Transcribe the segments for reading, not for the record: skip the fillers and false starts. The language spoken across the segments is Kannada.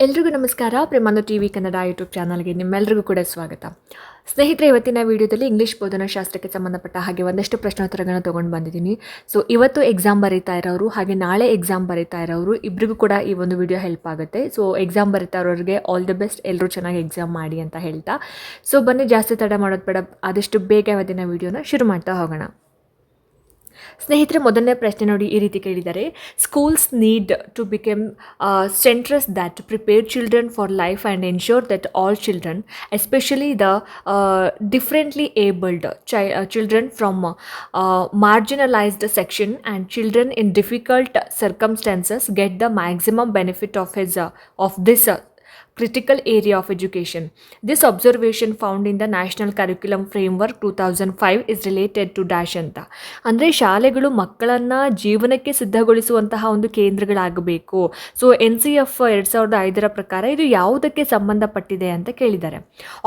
ಎಲ್ರಿಗೂ ನಮಸ್ಕಾರ. ಪ್ರೇಮಾನು ಟಿವಿ ಕನ್ನಡ ಯೂಟ್ಯೂಬ್ ಚಾನಲ್ಗೆ ನಿಮ್ಮೆಲ್ಲರಿಗೂ ಕೂಡ ಸ್ವಾಗತ. ಸ್ನೇಹಿತರೆ, ಇವತ್ತಿನ ವಿಡಿಯೋದಲ್ಲಿ ಇಂಗ್ಲೀಷ್ ಬೋಧನಾಶಾಸ್ತ್ರಕ್ಕೆ ಸಂಬಂಧಪಟ್ಟ ಹಾಗೆ ಒಂದಷ್ಟು ಪ್ರಶ್ನೋತ್ತರಗಳನ್ನ ತೊಗೊಂಡು ಬಂದಿದ್ದೀನಿ. ಸೊ ಇವತ್ತು ಎಕ್ಸಾಮ್ ಬರೀತಾ ಇರೋರು ಹಾಗೆ ನಾಳೆ ಎಕ್ಸಾಮ್ ಬರೀತಾ ಇರೋರು ಇಬ್ಬರಿಗೂ ಕೂಡ ಈ ಒಂದು ವಿಡಿಯೋ ಹೆಲ್ಪ್ ಆಗುತ್ತೆ. ಸೊ ಎಕ್ಸಾಮ್ ಬರೀತಾ ಇರೋರಿಗೆ ಆಲ್ ದಿ ಬೆಸ್ಟ್, ಎಲ್ಲರೂ ಚೆನ್ನಾಗಿ ಎಕ್ಸಾಮ್ ಮಾಡಿ ಅಂತ ಹೇಳ್ತಾ, ಸೊ ಬನ್ನಿ ಜಾಸ್ತಿ ತಡ ಮಾಡೋದು ಬೇಡ, ಆದಷ್ಟು ಬೇಗ ಇವತ್ತಿನ ವಿಡಿಯೋನ ಶುರು ಮಾಡ್ತಾ ಹೋಗೋಣ. ಸ್ನೇಹಿತರೆ, ಮೊದಲನೇ ಪ್ರಶ್ನೆ ನೋಡಿ, ಈ ರೀತಿ ಕೇಳಿದ್ದಾರೆ: schools need to become centres that prepare children for life and ensure that all children, especially the differently abled children from marginalized section and children in difficult circumstances get the maximum benefit of this critical area of education. This observation found in the National Curriculum Framework 2005 is related to dash ಅಂತ. ಅಂದರೆ ಶಾಲೆಗಳು ಮಕ್ಕಳನ್ನು ಜೀವನಕ್ಕೆ ಸಿದ್ಧಗೊಳಿಸುವಂತಹ ಒಂದು ಕೇಂದ್ರಗಳಾಗಬೇಕು. ಸೊ NCF 2005 ಪ್ರಕಾರ ಇದು ಯಾವುದಕ್ಕೆ ಸಂಬಂಧಪಟ್ಟಿದೆ ಅಂತ ಕೇಳಿದ್ದಾರೆ.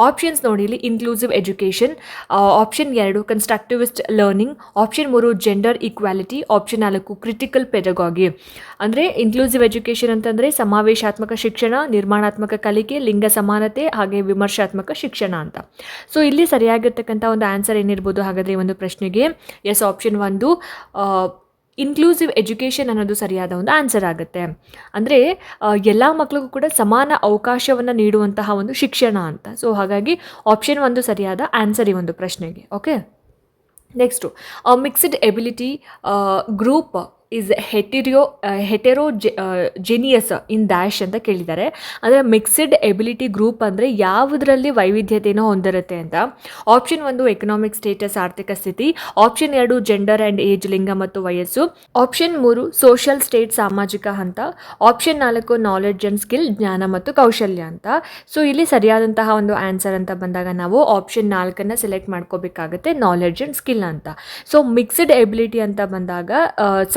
ಆಪ್ಷನ್ಸ್ ನೋಡಿ ಇಲ್ಲಿ: inclusive education, option 2 constructivist learning, option 3 gender equality, option 4 critical ಪೆಡಗಾಗಿ. ಅಂದರೆ ಇನ್ಕ್ಲೂಸಿವ್ ಎಜುಕೇಷನ್ ಅಂತಂದರೆ ಸಮಾವೇಶಾತ್ಮಕ ಶಿಕ್ಷಣ, ನಿರ್ಮಾಣಾತ್ಮಕ ಕಲಿಕೆ, ಲಿಂಗ ಸಮಾನತೆ ಹಾಗೆ ವಿಮರ್ಶಾತ್ಮಕ ಶಿಕ್ಷಣ ಅಂತ. ಸೊ ಇಲ್ಲಿ ಸರಿಯಾಗಿರ್ತಕ್ಕಂಥ ಒಂದು ಆನ್ಸರ್ ಏನಿರ್ಬೋದು ಹಾಗಾದರೆ ಈ ಒಂದು ಪ್ರಶ್ನೆಗೆ? ಎಸ್, ಆಪ್ಷನ್ 1 ಇನ್ಕ್ಲೂಸಿವ್ ಎಜುಕೇಷನ್ ಅನ್ನೋದು ಸರಿಯಾದ ಒಂದು ಆನ್ಸರ್ ಆಗುತ್ತೆ. ಅಂದರೆ ಎಲ್ಲ ಮಕ್ಕಳಿಗೂ ಕೂಡ ಸಮಾನ ಅವಕಾಶವನ್ನು ನೀಡುವಂತಹ ಒಂದು ಶಿಕ್ಷಣ ಅಂತ. ಸೊ ಹಾಗಾಗಿ ಆಪ್ಷನ್ 1 ಸರಿಯಾದ ಆನ್ಸರ್ ಈ ಒಂದು ಪ್ರಶ್ನೆಗೆ. Okay, next mixed ability group is heterogeneous in dash ಅಂತ ಕೇಳಿದ್ದಾರೆ. ಅಂದರೆ ಮಿಕ್ಸ್ಡ್ ಎಬಿಲಿಟಿ ಗ್ರೂಪ್ ಅಂದರೆ ಯಾವುದರಲ್ಲಿ ವೈವಿಧ್ಯತೆಯನ್ನು ಹೊಂದಿರುತ್ತೆ ಅಂತ. ಆಪ್ಷನ್ 1 ಎಕನಾಮಿಕ್ ಸ್ಟೇಟಸ್, ಆರ್ಥಿಕ ಸ್ಥಿತಿ, ಆಪ್ಷನ್ 2 ಜೆಂಡರ್ ಆ್ಯಂಡ್ ಏಜ್, ಲಿಂಗ ಮತ್ತು ವಯಸ್ಸು, ಆಪ್ಷನ್ 3 ಸೋಷಿಯಲ್ ಸ್ಟೇಟ್, ಸಾಮಾಜಿಕ ಹಂತ, ಆಪ್ಷನ್ 4 ನಾಲೆಡ್ಜ್ ಆ್ಯಂಡ್ ಸ್ಕಿಲ್, ಜ್ಞಾನ ಮತ್ತು ಕೌಶಲ್ಯ ಅಂತ. ಸೊ ಇಲ್ಲಿ ಸರಿಯಾದಂತಹ ಒಂದು ಆನ್ಸರ್ ಅಂತ ಬಂದಾಗ ನಾವು ಆಪ್ಷನ್ 4 ಸೆಲೆಕ್ಟ್ ಮಾಡ್ಕೋಬೇಕಾಗುತ್ತೆ, ನಾಲೆಡ್ಜ್ ಆ್ಯಂಡ್ ಸ್ಕಿಲ್ ಅಂತ. ಸೊ ಮಿಕ್ಸ್ಡ್ ಎಬಿಲಿಟಿ ಅಂತ ಬಂದಾಗ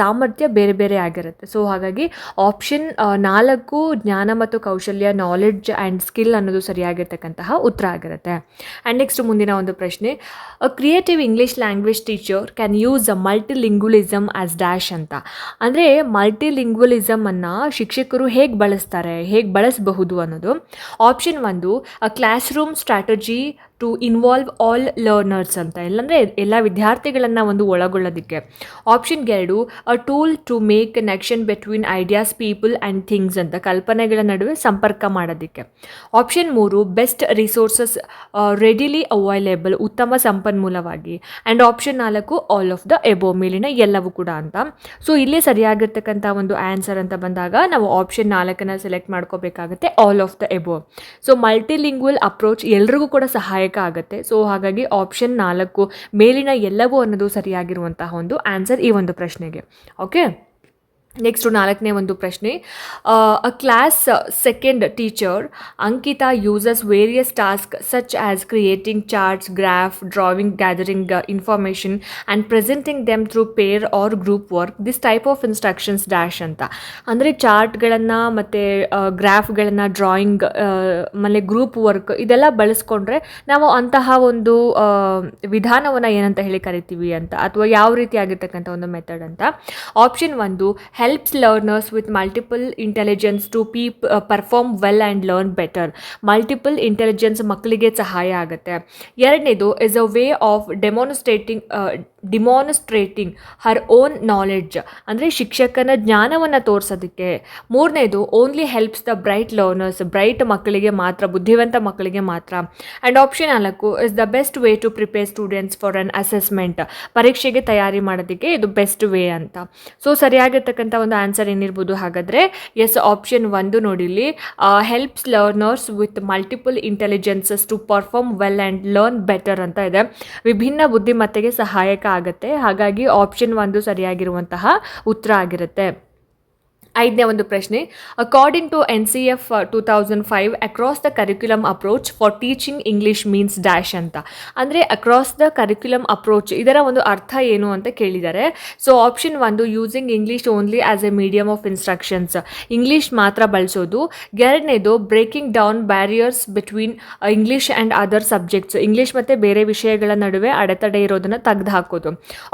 ಸಾಮರ್ಥ್ಯ ಬೇರೆ ಬೇರೆ ಆಗಿರುತ್ತೆ. ಸೊ ಹಾಗಾಗಿ ಆಪ್ಷನ್ 4 ಜ್ಞಾನ ಮತ್ತು ಕೌಶಲ್ಯ, ನಾಲೆಡ್ಜ್ ಆ್ಯಂಡ್ ಸ್ಕಿಲ್ ಅನ್ನೋದು ಸರಿಯಾಗಿರ್ತಕ್ಕಂತಹ ಉತ್ತರ ಆಗಿರುತ್ತೆ. ಆ್ಯಂಡ್ ನೆಕ್ಸ್ಟ್ ಮುಂದಿನ ಒಂದು ಪ್ರಶ್ನೆ: creative English language teacher can use multilingualism as dash ಅಂತ. ಅಂದರೆ ಮಲ್ಟಿಲಿಂಗ್ವಲಿಸಮ್ ಅನ್ನು ಶಿಕ್ಷಕರು ಹೇಗೆ ಬಳಸ್ತಾರೆ, ಹೇಗೆ ಬಳಸಬಹುದು ಅನ್ನೋದು. Option 1 classroom strategy to involve all learners ಅಂತ, ಇಲ್ಲಾಂದರೆ ಎಲ್ಲ ವಿದ್ಯಾರ್ಥಿಗಳನ್ನು ಒಂದು ಒಳಗೊಳ್ಳೋದಕ್ಕೆ. Option 2 a tool to make connection between ideas, people and things ಅಂತ, ಕಲ್ಪನೆಗಳ ನಡುವೆ ಸಂಪರ್ಕ ಮಾಡೋದಕ್ಕೆ. Option 3 best resources readily available, ಉತ್ತಮ ಸಂಪನ್ಮೂಲವಾಗಿ. And option 4 all of the above, ಮೇಲಿನ ಎಲ್ಲವೂ ಕೂಡ ಅಂತ. ಸೊ ಇಲ್ಲಿ ಸರಿಯಾಗಿರ್ತಕ್ಕಂಥ ಒಂದು ಆನ್ಸರ್ ಅಂತ ಬಂದಾಗ ನಾವು ಆಪ್ಷನ್ 4 ಸೆಲೆಕ್ಟ್ ಮಾಡ್ಕೋಬೇಕಾಗುತ್ತೆ, all of the above. So multilingual approach ಎಲ್ರಿಗೂ ಕೂಡ ಸಹಾಯಕ ಆಗುತ್ತೆ. ಸೊ ಹಾಗಾಗಿ ಆಪ್ಷನ್ 4 ಮೇಲಿನ ಎಲ್ಲವೂ ಅನ್ನೋದು ಸರಿಯಾಗಿರುವಂತಹ ಒಂದು ಆನ್ಸರ್ ಈ ಒಂದು ಪ್ರಶ್ನೆಗೆ. ಓಕೆ, ನೆಕ್ಸ್ಟು 4ನೇ ಒಂದು ಪ್ರಶ್ನೆ: a class second teacher Ankita uses various task such as creating charts, graph, drawing, gathering information and presenting them through pair or group work. This type of instructions dash ಅಂತ. ಅಂದರೆ ಚಾರ್ಟ್ಗಳನ್ನು ಮತ್ತು ಗ್ರಾಫ್ಗಳನ್ನು, ಡ್ರಾಯಿಂಗ್ ಆಮೇಲೆ ಗ್ರೂಪ್ ವರ್ಕ್ ಇದೆಲ್ಲ ಬಳಸ್ಕೊಂಡ್ರೆ ನಾವು ಅಂತಹ ಒಂದು ವಿಧಾನವನ್ನು ಏನಂತ ಹೇಳಿ ಕರಿತೀವಿ ಅಂತ, ಅಥವಾ ಯಾವ ರೀತಿ ಆಗಿರ್ತಕ್ಕಂಥ ಒಂದು ಮೆಥಡ್ ಅಂತ. Option 1 helps learners with multiple intelligence to perform well and learn better. Multiple intelligence ಮಕ್ಕಳಿಗೆ ಸಹಾಯ ಆಗುತ್ತೆ. ಎರಡನೇದು is a way of demonstrating her own knowledge, ಅಂದರೆ ಶಿಕ್ಷಕನ ಜ್ಞಾನವನ್ನು ತೋರಿಸೋದಕ್ಕೆ. ಮೂರನೇದು only helps the bright learners, bright ಮಕ್ಕಳಿಗೆ ಮಾತ್ರ, ಬುದ್ಧಿವಂತ ಮಕ್ಕಳಿಗೆ ಮಾತ್ರ. And option 4 is the best way to prepare students for an assessment, ಪರೀಕ್ಷೆಗೆ ತಯಾರಿ ಮಾಡೋದಕ್ಕೆ ಇದು ಬೆಸ್ಟ್ ವೇ ಅಂತ. ಸೊ ಸರಿಯಾಗಿರ್ತಕ್ಕಂಥ ಒಂದು ಆನ್ಸರ್ ಏನಿರ್ಬೋದು ಹಾಗಾದರೆ? ಎಸ್, ಆಪ್ಷನ್ 1 ನೋಡಿ ಇಲ್ಲಿ, helps learners with multiple intelligences to perform well and learn better ಅಂತ ಇದೆ. ವಿಭಿನ್ನ ಬುದ್ಧಿಮತ್ತೆಗೆ ಸಹಾಯಕ ಆಗುತ್ತೆ. ಹಾಗಾಗಿ ಆಪ್ಷನ್ 1 ಸರಿಯಾಗಿರುವಂತಹ ಉತ್ತರ ಆಗಿರುತ್ತೆ. 5ನೇ ಒಂದು ಪ್ರಶ್ನೆ: according to NCF 2005 across the curriculum approach for teaching English means dash ಅಂತ. ಅಂದರೆ ಅಕ್ರಾಸ್ ದ ಕರಿಕ್ಯುಲಮ್ ಅಪ್ರೋಚ್ ಇದರ ಒಂದು ಅರ್ಥ ಏನು ಅಂತ ಕೇಳಿದ್ದಾರೆ. So option 1 using English only as a medium of instructions, English ಮಾತ್ರ ಬಳಸೋದು. ಎರಡನೇದು breaking down barriers between English and other subjects, English ಮತ್ತು ಬೇರೆ ವಿಷಯಗಳ ನಡುವೆ ಅಡೆತಡೆ ಇರೋದನ್ನು ತೆಗೆದು ಹಾಕೋದು.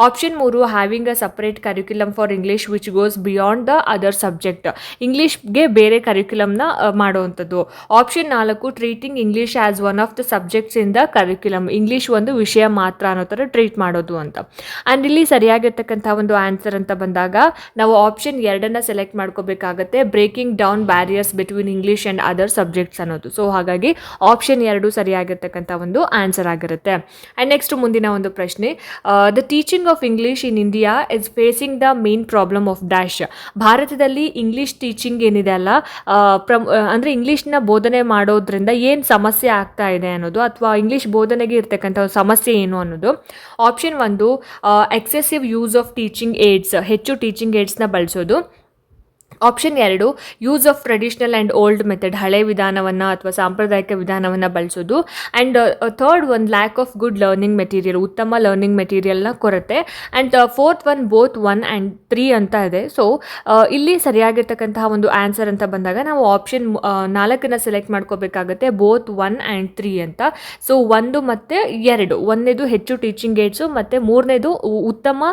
Option 3 having a separate curriculum for English which goes beyond the other subject, ಇಂಗ್ಲೀಷ್ಗೆ ಬೇರೆ ಕರಿಕ್ಯುಲಮ್ನ ಮಾಡುವಂಥದ್ದು. Option 4 treating English as one of the subjects in the curriculum, English ಒಂದು ವಿಷಯ ಮಾತ್ರ ಅನ್ನೋ ಥರ ಟ್ರೀಟ್ ಮಾಡೋದು ಅಂತ. ಆ್ಯಂಡ್ ಇಲ್ಲಿ ಸರಿಯಾಗಿರ್ತಕ್ಕಂಥ ಒಂದು ಆನ್ಸರ್ ಅಂತ ಬಂದಾಗ ನಾವು ಆಪ್ಷನ್ 2 ಸೆಲೆಕ್ಟ್ ಮಾಡ್ಕೋಬೇಕಾಗತ್ತೆ, breaking down barriers between English and other subjects ಅನ್ನೋದು. ಸೊ ಹಾಗಾಗಿ ಆಪ್ಷನ್ 2 ಸರಿಯಾಗಿರ್ತಕ್ಕಂಥ ಒಂದು ಆನ್ಸರ್ ಆಗಿರುತ್ತೆ. ಆ್ಯಂಡ್ ನೆಕ್ಸ್ಟ್ ಮುಂದಿನ ಒಂದು ಪ್ರಶ್ನೆ, the teaching of English in India is facing the main problem of dash. ಭಾರತದಲ್ಲಿ ಇಂಗ್ಲೀಷ್ ಟೀಚಿಂಗ್ ಏನಿದೆ ಅಲ್ಲ, ಅಂದರೆ ಇಂಗ್ಲೀಷ್ನ ಬೋಧನೆ ಮಾಡೋದ್ರಿಂದ ಏನು ಸಮಸ್ಯೆ ಆಗ್ತಾ ಇದೆ ಅನ್ನೋದು, ಅಥವಾ ಇಂಗ್ಲೀಷ್ ಬೋಧನೆಗೆ ಇರ್ತಕ್ಕಂಥ ಸಮಸ್ಯೆ ಏನು ಅನ್ನೋದು. Option 1 excessive use of teaching AIDS, ಹೆಚ್ಚು ಟೀಚಿಂಗ್ ಏಡ್ಸ್ನ ಬಳಸೋದು. Option 2 use of traditional and old method, ಹಳೆ ವಿಧಾನವನ್ನು ಅಥವಾ ಸಾಂಪ್ರದಾಯಿಕ ವಿಧಾನವನ್ನು ಬಳಸೋದು. And third one lack of good learning material, ಉತ್ತಮ ಲರ್ನಿಂಗ್ ಮೆಟೀರಿಯಲ್ನ ಕೊರತೆ. And fourth one both 1 and 3 ಅಂತ ಇದೆ. ಸೊ ಇಲ್ಲಿ ಸರಿಯಾಗಿರ್ತಕ್ಕಂತಹ ಒಂದು ಆನ್ಸರ್ ಅಂತ ಬಂದಾಗ ನಾವು ಆಪ್ಷನ್ 4 ಸೆಲೆಕ್ಟ್ ಮಾಡ್ಕೋಬೇಕಾಗತ್ತೆ, ಬೋತ್ 1 and 3 ಅಂತ. ಸೊ 1 ಮತ್ತು 2, ಒಂದನೇದು ಹೆಚ್ಚು ಟೀಚಿಂಗ್ ಏಡ್ಸು ಮತ್ತು ಮೂರನೇದು ಉತ್ತಮ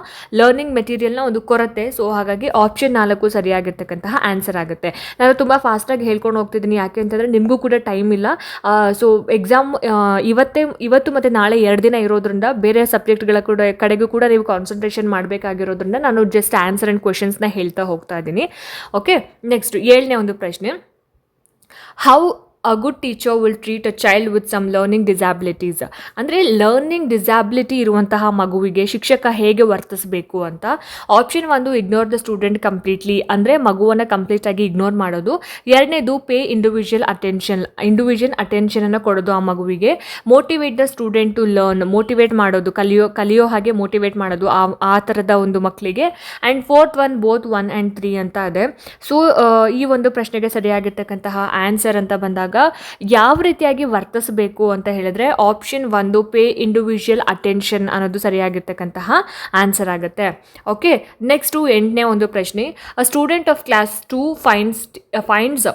ಲರ್ನಿಂಗ್ ಮೆಟೀರಿಯಲ್ನ ಒಂದು ಕೊರತೆ. ಸೊ ಹಾಗಾಗಿ ಆಪ್ಷನ್ 4 ಸರಿಯಾಗಿರ್ತಕ್ಕಂಥ ಆನ್ಸರ್ ಆಗುತ್ತೆ. ನಾನು ತುಂಬ ಫಾಸ್ಟಾಗಿ ಹೇಳ್ಕೊಂಡು ಹೋಗ್ತಿದ್ದೀನಿ, ಯಾಕೆ ಅಂತಂದರೆ ನಿಮಗೂ ಕೂಡ ಟೈಮ್ ಇಲ್ಲ. ಸೊ ಎಕ್ಸಾಮ್ ಇವತ್ತು ಮತ್ತು ನಾಳೆ 2 ದಿನ ಇರೋದ್ರಿಂದ ಬೇರೆ ಸಬ್ಜೆಕ್ಟ್ಗಳ ಕಡೆಗೂ ಕೂಡ ನೀವು ಕಾನ್ಸಂಟ್ರೇಷನ್ ಮಾಡಬೇಕಾಗಿರೋದ್ರಿಂದ ನಾನು ಜಸ್ಟ್ ಆನ್ಸರ್ ಆ್ಯಂಡ್ ಕ್ವೆಶನ್ಸ್ನ ಹೇಳ್ತಾ ಹೋಗ್ತಾ ಇದ್ದೀನಿ. ಓಕೆ, ನೆಕ್ಸ್ಟ್ 7ನೇ ಒಂದು ಪ್ರಶ್ನೆ, how a good teacher will treat a child with some learning disabilities. ಅಂದರೆ ಲರ್ನಿಂಗ್ ಡಿಸಾಬಿಲಿಟಿ ಇರುವಂತಹ ಮಗುವಿಗೆ ಶಿಕ್ಷಕ ಹೇಗೆ ವರ್ತಿಸಬೇಕು ಅಂತ. Option 1 ignore the student completely, ಅಂದರೆ ಮಗುವನ್ನು ಕಂಪ್ಲೀಟಾಗಿ ಇಗ್ನೋರ್ ಮಾಡೋದು. 2ನೇದು ಪೇ ಇಂಡಿವಿಜುವಲ್ ಅಟೆನ್ಷನನ್ನು ಕೊಡೋದು ಆ ಮಗುವಿಗೆ. Motivate the student to learn, motivate ಮಾಡೋದು, ಕಲಿಯೋ ಹಾಗೆ ಮೋಟಿವೇಟ್ ಮಾಡೋದು ಆ ಥರದ ಒಂದು ಮಕ್ಕಳಿಗೆ. And fourth one both 1 and 3 ಅಂತ ಇದೆ. ಸೊ ಈ ಒಂದು ಪ್ರಶ್ನೆಗೆ ಸರಿಯಾಗಿರ್ತಕ್ಕಂತಹ ಆನ್ಸರ್ ಅಂತ ಬಂದಾಗ ಯಾವ ರೀತಿಯಾಗಿ ವರ್ತಿಸಬೇಕು ಅಂತ ಹೇಳಿದ್ರೆ ಆಪ್ಷನ್ 1 ಪೇ ಇಂಡಿವಿಜುವಲ್ ಅಟೆನ್ಷನ್ ಅನ್ನೋದು ಸರಿಯಾಗಿರ್ತಕ್ಕಂತಹ ಆನ್ಸರ್ ಆಗುತ್ತೆ. ಓಕೆ, ನೆಕ್ಸ್ಟು 8ನೇ ಒಂದು ಪ್ರಶ್ನೆ, a student of class 2 finds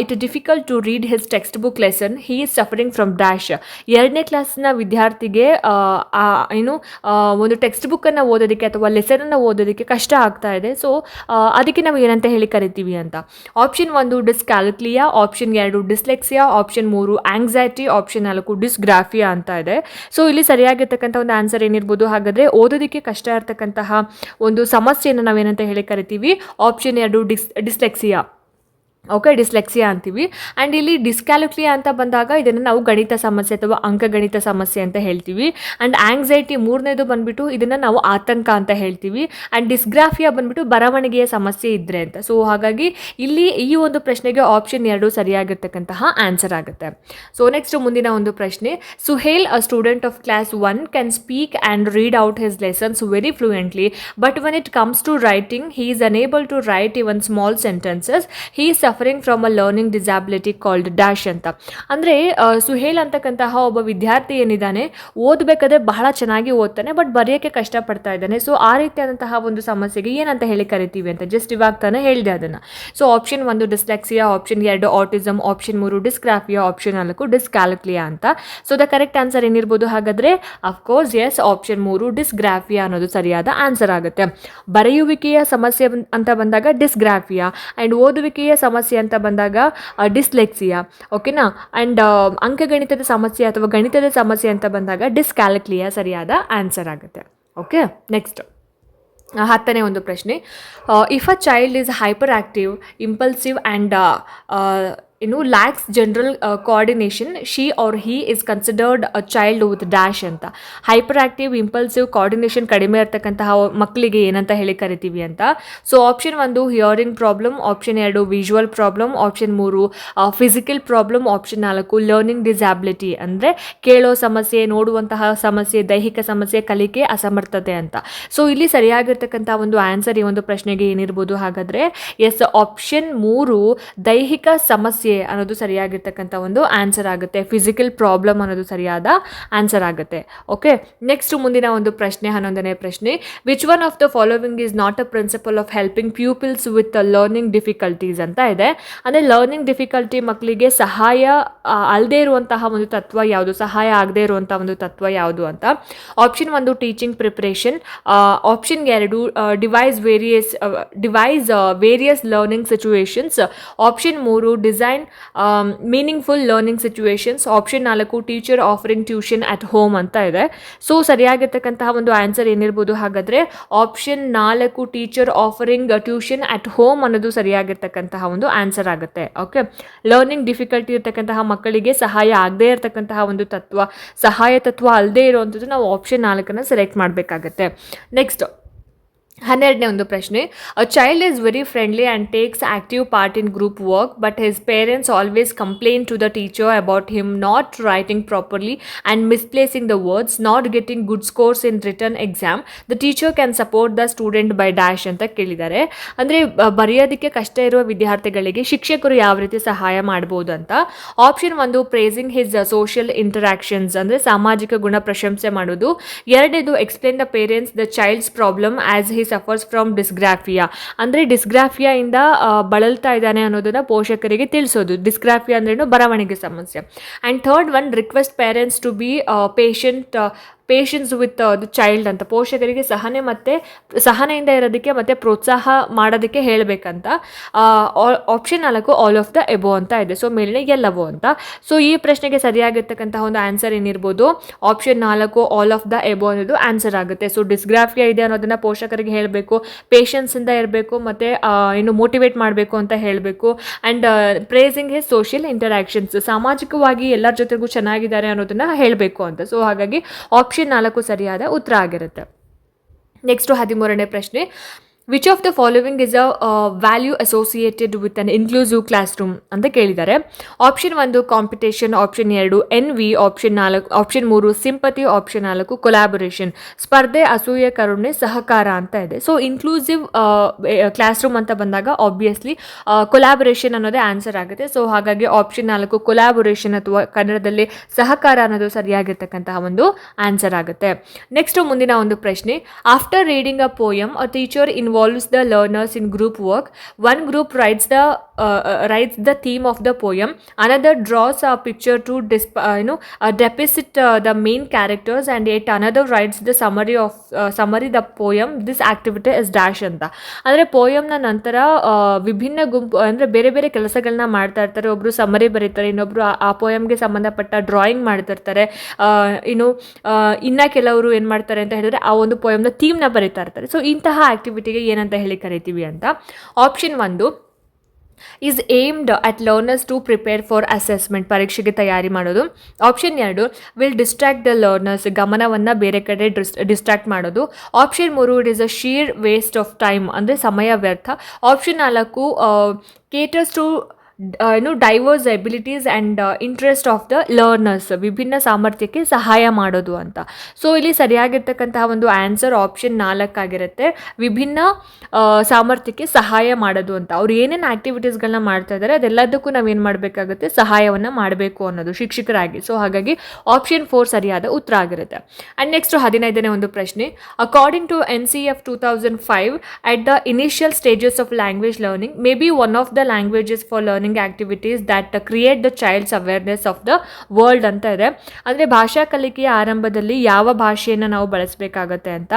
it difficult to read his textbook lesson, he is suffering from dash. 2ನೇ ಕ್ಲಾಸ್ನ ವಿದ್ಯಾರ್ಥಿಗೆ ಒಂದು ಟೆಕ್ಸ್ಟ್ ಬುಕ್ಕನ್ನು ಓದೋದಕ್ಕೆ ಅಥವಾ ಲೆಸನನ್ನು ಓದೋದಕ್ಕೆ ಕಷ್ಟ ಆಗ್ತಾ ಇದೆ. ಸೊ ಅದಕ್ಕೆ ನಾವು ಏನಂತ ಹೇಳಿ ಕರಿತೀವಿ ಅಂತ. Option 1 dyscalculia, option 2 dyslexia, option 3 anxiety, option 4 dysgraphia ಅಂತ ಇದೆ. ಸೊ ಇಲ್ಲಿ ಸರಿಯಾಗಿರ್ತಕ್ಕಂಥ ಒಂದು ಆನ್ಸರ್ ಏನಿರ್ಬೋದು ಹಾಗಾದರೆ, ಓದೋದಕ್ಕೆ ಕಷ್ಟ ಇರ್ತಕ್ಕಂತಹ ಒಂದು ಸಮಸ್ಯೆಯನ್ನು ನಾವೇನಂತ ಹೇಳಿ ಕರಿತೀವಿ, ಆಪ್ಷನ್ 2 ಡಿಸ್ಲೆಕ್ಸಿಯಾ. ಓಕೆ, ಡಿಸ್ಲೆಕ್ಸಿಯಾ ಅಂತೀವಿ. ಆ್ಯಂಡ್ ಇಲ್ಲಿ ಡಿಸ್ಕ್ಯಾಲ್ಕುಲಿಯಾ ಅಂತ ಬಂದಾಗ ಇದನ್ನು ನಾವು ಗಣಿತ ಸಮಸ್ಯೆ ಅಥವಾ ಅಂಕಗಣಿತ ಸಮಸ್ಯೆ ಅಂತ ಹೇಳ್ತೀವಿ. ಆ್ಯಂಡ್ ಆಂಗ್ಸೈಟಿ 3ನೇದು ಬಂದುಬಿಟ್ಟು ಇದನ್ನು ನಾವು ಆತಂಕ ಅಂತ ಹೇಳ್ತೀವಿ. ಆ್ಯಂಡ್ ಡಿಸ್ಗ್ರಾಫಿಯಾ ಬಂದುಬಿಟ್ಟು ಬರವಣಿಗೆಯ ಸಮಸ್ಯೆ ಇದ್ದರೆ ಅಂತ. ಸೊ ಹಾಗಾಗಿ ಇಲ್ಲಿ ಈ ಒಂದು ಪ್ರಶ್ನೆಗೆ ಆಪ್ಷನ್ 2 ಸರಿಯಾಗಿರ್ತಕ್ಕಂತಹ ಆನ್ಸರ್ ಆಗುತ್ತೆ. ಸೊ ನೆಕ್ಸ್ಟ್ ಮುಂದಿನ ಒಂದು ಪ್ರಶ್ನೆ, Suhail a student of class 1 can speak and read out his lessons very fluently, but when it comes to writing he is unable to write even small sentences, he is suffering from a learning disability called dash ಅಂತ. ಅಂದರೆ ಸುಹೇಲ್ ಅಂತಕ್ಕಂತಹ ಒಬ್ಬ ವಿದ್ಯಾರ್ಥಿ ಏನಿದ್ದಾನೆ, ಓದಬೇಕಾದ್ರೆ ಬಹಳ ಚೆನ್ನಾಗಿ ಓದ್ತಾನೆ, ಬಟ್ ಬರೆಯೋಕ್ಕೆ ಕಷ್ಟಪಡ್ತಾ ಇದ್ದಾನೆ. ಸೊ ಆ ರೀತಿಯಾದಂತಹ ಒಂದು ಸಮಸ್ಯೆಗೆ ಏನಂತ ಹೇಳಿ ಕರಿತೀವಿ ಅಂತ ಜಸ್ಟ್ ಇವಾಗ ತಾನೇ ಹೇಳಿದೆ ಅದನ್ನು. So option 1 dyslexia, option 2 autism, option 3 dysgraphia, option 4 ಡಿಸ್ಕ್ಯಾಲ್ಕುಲಿಯಾ ಅಂತ. ಸೊ ದ ಕರೆಕ್ಟ್ ಆನ್ಸರ್ ಏನಿರ್ಬೋದು ಹಾಗಾದರೆ, ಅಫ್ಕೋರ್ಸ್ ಎಸ್, ಆಪ್ಷನ್ 3 ಡಿಸ್ಗ್ರಾಫಿಯಾ ಅನ್ನೋದು ಸರಿಯಾದ ಆನ್ಸರ್ ಆಗುತ್ತೆ. ಬರೆಯುವಿಕೆಯ ಸಮಸ್ಯೆ ಅಂತ ಬಂದಾಗ ಡಿಸ್ಗ್ರಾಫಿಯಾ, ಆ್ಯಂಡ್ ಓದುವಿಕೆಯ ಸಮಸ್ಯೆ ಅಂತ ಬಂದಾಗ ಡಿಸ್ಲೆಕ್ಸಿಯಾ. ಓಕೆನಾ. ಆ್ಯಂಡ್ ಅಂಕಗಣಿತದ ಸಮಸ್ಯೆ ಅಥವಾ ಗಣಿತದ ಸಮಸ್ಯೆ ಅಂತ ಬಂದಾಗ ಡಿಸ್ಕ್ಯಾಲ್ಕುಲಿಯಾ ಸರಿಯಾದ ಆನ್ಸರ್ ಆಗುತ್ತೆ. ಓಕೆ, ನೆಕ್ಸ್ಟ್ 10ನೇ ಒಂದು ಪ್ರಶ್ನೆ, if a child is hyperactive, impulsive and lacks general coordination, she or he is considered a child with dash ಅಂತ. ಹೈಪರ್ ಆಕ್ಟಿವ್, ಇಂಪಲ್ಸಿವ್, ಕೋಆರ್ಡಿನೇಷನ್ ಕಡಿಮೆ ಇರ್ತಕ್ಕಂತಹ ಮಕ್ಕಳಿಗೆ ಏನಂತ ಹೇಳಿ ಕರಿತೀವಿ ಅಂತ. So option 1 hearing problem, option 2 visual problem, option 3 physical problem, option 4 learning disability ಅಂದರೆ ಕೇಳೋ ಸಮಸ್ಯೆ, ನೋಡುವಂತಹ ಸಮಸ್ಯೆ, ದೈಹಿಕ ಸಮಸ್ಯೆ, ಕಲಿಕೆ ಅಸಮರ್ಥತೆ ಅಂತ. ಸೊ ಇಲ್ಲಿ ಸರಿಯಾಗಿರ್ತಕ್ಕಂಥ ಒಂದು ಆನ್ಸರ್ ಈ ಒಂದು ಪ್ರಶ್ನೆಗೆ ಏನಿರ್ಬೋದು ಹಾಗಾದರೆ, ಎಸ್, ಆಪ್ಷನ್ 3 ದೈಹಿಕ ಸಮಸ್ಯೆ ಸಮಸ್ಯೆ ಅನ್ನೋದು ಸರಿಯಾಗಿರ್ತಕ್ಕಂಥ ಒಂದು ಆನ್ಸರ್ ಆಗುತ್ತೆ. ಫಿಸಿಕಲ್ ಪ್ರಾಬ್ಲಮ್ ಅನ್ನೋದು ಸರಿಯಾದ ಆನ್ಸರ್ ಆಗುತ್ತೆ. ಓಕೆ, ನೆಕ್ಸ್ಟ್ ಮುಂದಿನ ಒಂದು ಪ್ರಶ್ನೆ, 11ನೇ ಪ್ರಶ್ನೆ. Which one of the following is not a principle of helping pupils with learning difficulties ಅಂತ ಇದೆ. ಅಂದರೆ ಲರ್ನಿಂಗ್ ಡಿಫಿಕಲ್ಟಿ ಮಕ್ಕಳಿಗೆ ಸಹಾಯ ಅಲ್ಲದೆ ಇರುವಂತಹ ಒಂದು ತತ್ವ ಯಾವುದು, ಸಹಾಯ ಆಗದೆ ಇರುವಂತಹ ಒಂದು ತತ್ವ ಯಾವುದು ಅಂತ. Option 1 teaching preparation, option 2 device various learning situations, option 3 design meaningful learning situations, option 4 teacher offering tuition at home ಅಂತ ಇದೆ. ಸೊ ಸರಿಯಾಗಿರ್ತಕ್ಕಂತಹ ಒಂದು ಆನ್ಸರ್ ಏನಿರ್ಬೋದು ಹಾಗಾದರೆ option 4 teacher offering tuition at home ಅನ್ನೋದು ಸರಿಯಾಗಿರ್ತಕ್ಕಂತಹ ಒಂದು ಆನ್ಸರ್ ಆಗುತ್ತೆ. ಓಕೆ, ಲರ್ನಿಂಗ್ ಡಿಫಿಕಲ್ಟಿ ಇರ್ತಕ್ಕಂತಹ ಮಕ್ಕಳಿಗೆ ಸಹಾಯ ಆಗದೇ ಇರತಕ್ಕಂತಹ ಒಂದು ತತ್ವ, ಸಹಾಯ ತತ್ವ ಅಲ್ಲದೆ ಇರುವಂಥದ್ದು ನಾವು ಆಪ್ಷನ್ 4 ಸೆಲೆಕ್ಟ್ ಮಾಡಬೇಕಾಗತ್ತೆ. ನೆಕ್ಸ್ಟ್ 12ನೇ ಒಂದು ಪ್ರಶ್ನೆ. A child is very friendly and takes active part in group work but his parents always complain to the teacher about him not writing properly and misplacing the words, not getting good scores in written exam. The teacher can support the student by dash ಅಂತ ಕೇಳಿದ್ದಾರೆ. ಅಂದರೆ ಬರೆಯೋದಕ್ಕೆ ಕಷ್ಟ ಇರುವ ವಿದ್ಯಾರ್ಥಿಗಳಿಗೆ ಶಿಕ್ಷಕರು ಯಾವ ರೀತಿ ಸಹಾಯ ಮಾಡ್ಬೋದು ಅಂತ. Option 1 praising his social interactions, ಅಂದರೆ ಸಾಮಾಜಿಕ ಗುಣ ಪ್ರಶಂಸೆ ಮಾಡೋದು. 2ನೇದು explain the parents the child's problem as he suffers from dysgraphia, ಅಂದರೆ ಡಿಸ್ಗ್ರಾಫಿಯಾಯಿಂದ ಬಳಲ್ತಾ ಇದ್ದಾನೆ ಅನ್ನೋದನ್ನ ಪೋಷಕರಿಗೆ ತಿಳಿಸೋದು. ಡಿಸ್ಗ್ರಾಫಿಯಾ ಅಂದ್ರೇನು, ಬರವಣಿಗೆ ಸಮಸ್ಯೆ. And 3rd one request parents to be patience with the child ಅಂತ, ಪೋಷಕರಿಗೆ ಸಹನೆಯಿಂದ ಇರೋದಕ್ಕೆ ಮತ್ತು ಪ್ರೋತ್ಸಾಹ ಮಾಡೋದಕ್ಕೆ ಹೇಳಬೇಕಂತ. Option 4 all of the above ಅಂತ ಇದೆ. ಸೊ ಮೇಲಿನ ಎಲ್ಲವೋ ಅಂತ. ಸೊ ಈ ಪ್ರಶ್ನೆಗೆ ಸರಿಯಾಗಿರ್ತಕ್ಕಂತಹ ಒಂದು ಆನ್ಸರ್ ಏನಿರ್ಬೋದು, option 4 all of the above ಅನ್ನೋದು ಆನ್ಸರ್ ಆಗುತ್ತೆ. ಸೊ ಡಿಸ್ಗ್ರಾಫಿಯಾ ಇದೆ ಅನ್ನೋದನ್ನ ಪೋಷಕರಿಗೆ ಹೇಳಬೇಕು, ಪೇಷನ್ಸಿಂದ ಇರಬೇಕು, ಮತ್ತು ಇನ್ನು ಮೋಟಿವೇಟ್ ಮಾಡಬೇಕು ಅಂತ ಹೇಳಬೇಕು. And praising his social interactions, ಸಾಮಾಜಿಕವಾಗಿ ಎಲ್ಲರ ಜೊತೆಗೂ ಚೆನ್ನಾಗಿದ್ದಾರೆ ಅನ್ನೋದನ್ನ ಹೇಳಬೇಕು ಅಂತ. ಸೊ ಹಾಗಾಗಿ ಆಪ್ಷನ್ 4 ಸರಿಯಾದ ಉತ್ತರ ಆಗಿರುತ್ತೆ. ನೆಕ್ಸ್ಟ್ 13ನೇ ಪ್ರಶ್ನೆ. Which of the following is a value associated with an inclusive classroom ಅಂತ ಕೇಳಿದ್ದಾರೆ. Option 1 competition, option 2 envy, option 3 sympathy, option 4 collaboration. ಸ್ಪರ್ಧೆ, ಅಸೂಯೆ, ಕರುಣೆ, ಸಹಕಾರ ಅಂತ ಇದೆ. ಸೊ ಇನ್ಕ್ಲೂಸಿವ್ ಕ್ಲಾಸ್ ರೂಮ್ ಅಂತ ಬಂದಾಗ ಆಬ್ವಿಯಸ್ಲಿ ಕೊಲಾಬೊರೇಷನ್ ಅನ್ನೋದೇ ಆನ್ಸರ್ ಆಗುತ್ತೆ. ಸೊ ಹಾಗಾಗಿ ಆಪ್ಷನ್ 4 ಕೊಲಾಬೊರೇಷನ್ ಅಥವಾ ಕನ್ನಡದಲ್ಲಿ ಸಹಕಾರ ಅನ್ನೋದು ಸರಿಯಾಗಿರ್ತಕ್ಕಂತಹ ಒಂದು ಆನ್ಸರ್ ಆಗುತ್ತೆ. ನೆಕ್ಸ್ಟ್ ಮುಂದಿನ ಒಂದು ಪ್ರಶ್ನೆ. After reading a poem a teacher involves the learners in group work. One group writes the theme of the poem, another draws a picture to depict the main characters, and yet another writes the summary the poem. This activity is dash ಅಂತ. ಅಂದರೆ ಪೋಯಮ್ನ ನಂತರ ವಿಭಿನ್ನ ಗುಂಪು, ಅಂದರೆ ಬೇರೆ ಬೇರೆ ಕೆಲಸಗಳನ್ನ ಮಾಡ್ತಾ ಇರ್ತಾರೆ. ಒಬ್ಬರು ಸಮರಿ ಬರೀತಾರೆ, ಇನ್ನೊಬ್ರು ಆ ಪೋಯಮ್ಗೆ ಸಂಬಂಧಪಟ್ಟ ಡ್ರಾಯಿಂಗ್ ಮಾಡ್ತಿರ್ತಾರೆ. ಇನ್ನು ಕೆಲವರು ಏನು ಮಾಡ್ತಾರೆ ಅಂತ ಹೇಳಿದ್ರೆ ಆ ಒಂದು ಪೋಯಮ್ನ ಥೀಮ್ನ ಬರೀತಾ ಇರ್ತಾರೆ. ಸೊ ಇಂತಹ ಆಕ್ಟಿವಿಟಿಗೆ ಏನಂತ ಹೇಳಿ ಕರಿತೀವಿ ಅಂತ. Option 1 is aimed at learners to prepare for assessment, ಪರೀಕ್ಷೆಗೆ ತಯಾರಿ ಮಾಡೋದು. Option 2 will distract the learners, ಗಮನವನ್ನು ಬೇರೆ ಕಡೆ ಡಿಸ್ಟ್ರಾಕ್ಟ್ ಮಾಡೋದು. Option 3 it is a sheer waste of time, ಅಂದರೆ ಸಮಯ ವ್ಯರ್ಥ. Option 4 caters to diverse abilities and interest of the learners, ವಿಭಿನ್ನ ಸಾಮರ್ಥ್ಯಕ್ಕೆ ಸಹಾಯ ಮಾಡೋದು ಅಂತ. ಸೊ ಇಲ್ಲಿ ಸರಿಯಾಗಿರ್ತಕ್ಕಂತಹ ಒಂದು ಆನ್ಸರ್ ಆಪ್ಷನ್ 4 ಆಗಿರುತ್ತೆ, ವಿಭಿನ್ನ ಸಾಮರ್ಥ್ಯಕ್ಕೆ ಸಹಾಯ ಮಾಡೋದು ಅಂತ. ಅವ್ರು ಏನೇನು ಆ್ಯಕ್ಟಿವಿಟೀಸ್ಗಳನ್ನ ಮಾಡ್ತಾ ಇದ್ದಾರೆ ಅದೆಲ್ಲದಕ್ಕೂ ನಾವೇನು ಮಾಡಬೇಕಾಗುತ್ತೆ, ಸಹಾಯವನ್ನು ಮಾಡಬೇಕು ಅನ್ನೋದು ಶಿಕ್ಷಕರಾಗಿ. ಸೊ ಹಾಗಾಗಿ ಆಪ್ಷನ್ 4 ಸರಿಯಾದ ಉತ್ತರ ಆಗಿರುತ್ತೆ. ಆ್ಯಂಡ್ ನೆಕ್ಸ್ಟ್ 15ನೇ ಒಂದು ಪ್ರಶ್ನೆ. According to NCF 2005 at the initial stages of language learning may be one of the languages for learning activities that create the child's awareness of the world ಅಂತ ಇದೆ. ಅಂದರೆ ಭಾಷಾ ಕಲಿಕೆಯ ಆರಂಭದಲ್ಲಿ ಯಾವ ಭಾಷೆಯನ್ನು ನಾವು ಬಳಸಬೇಕಾಗತ್ತೆ ಅಂತ.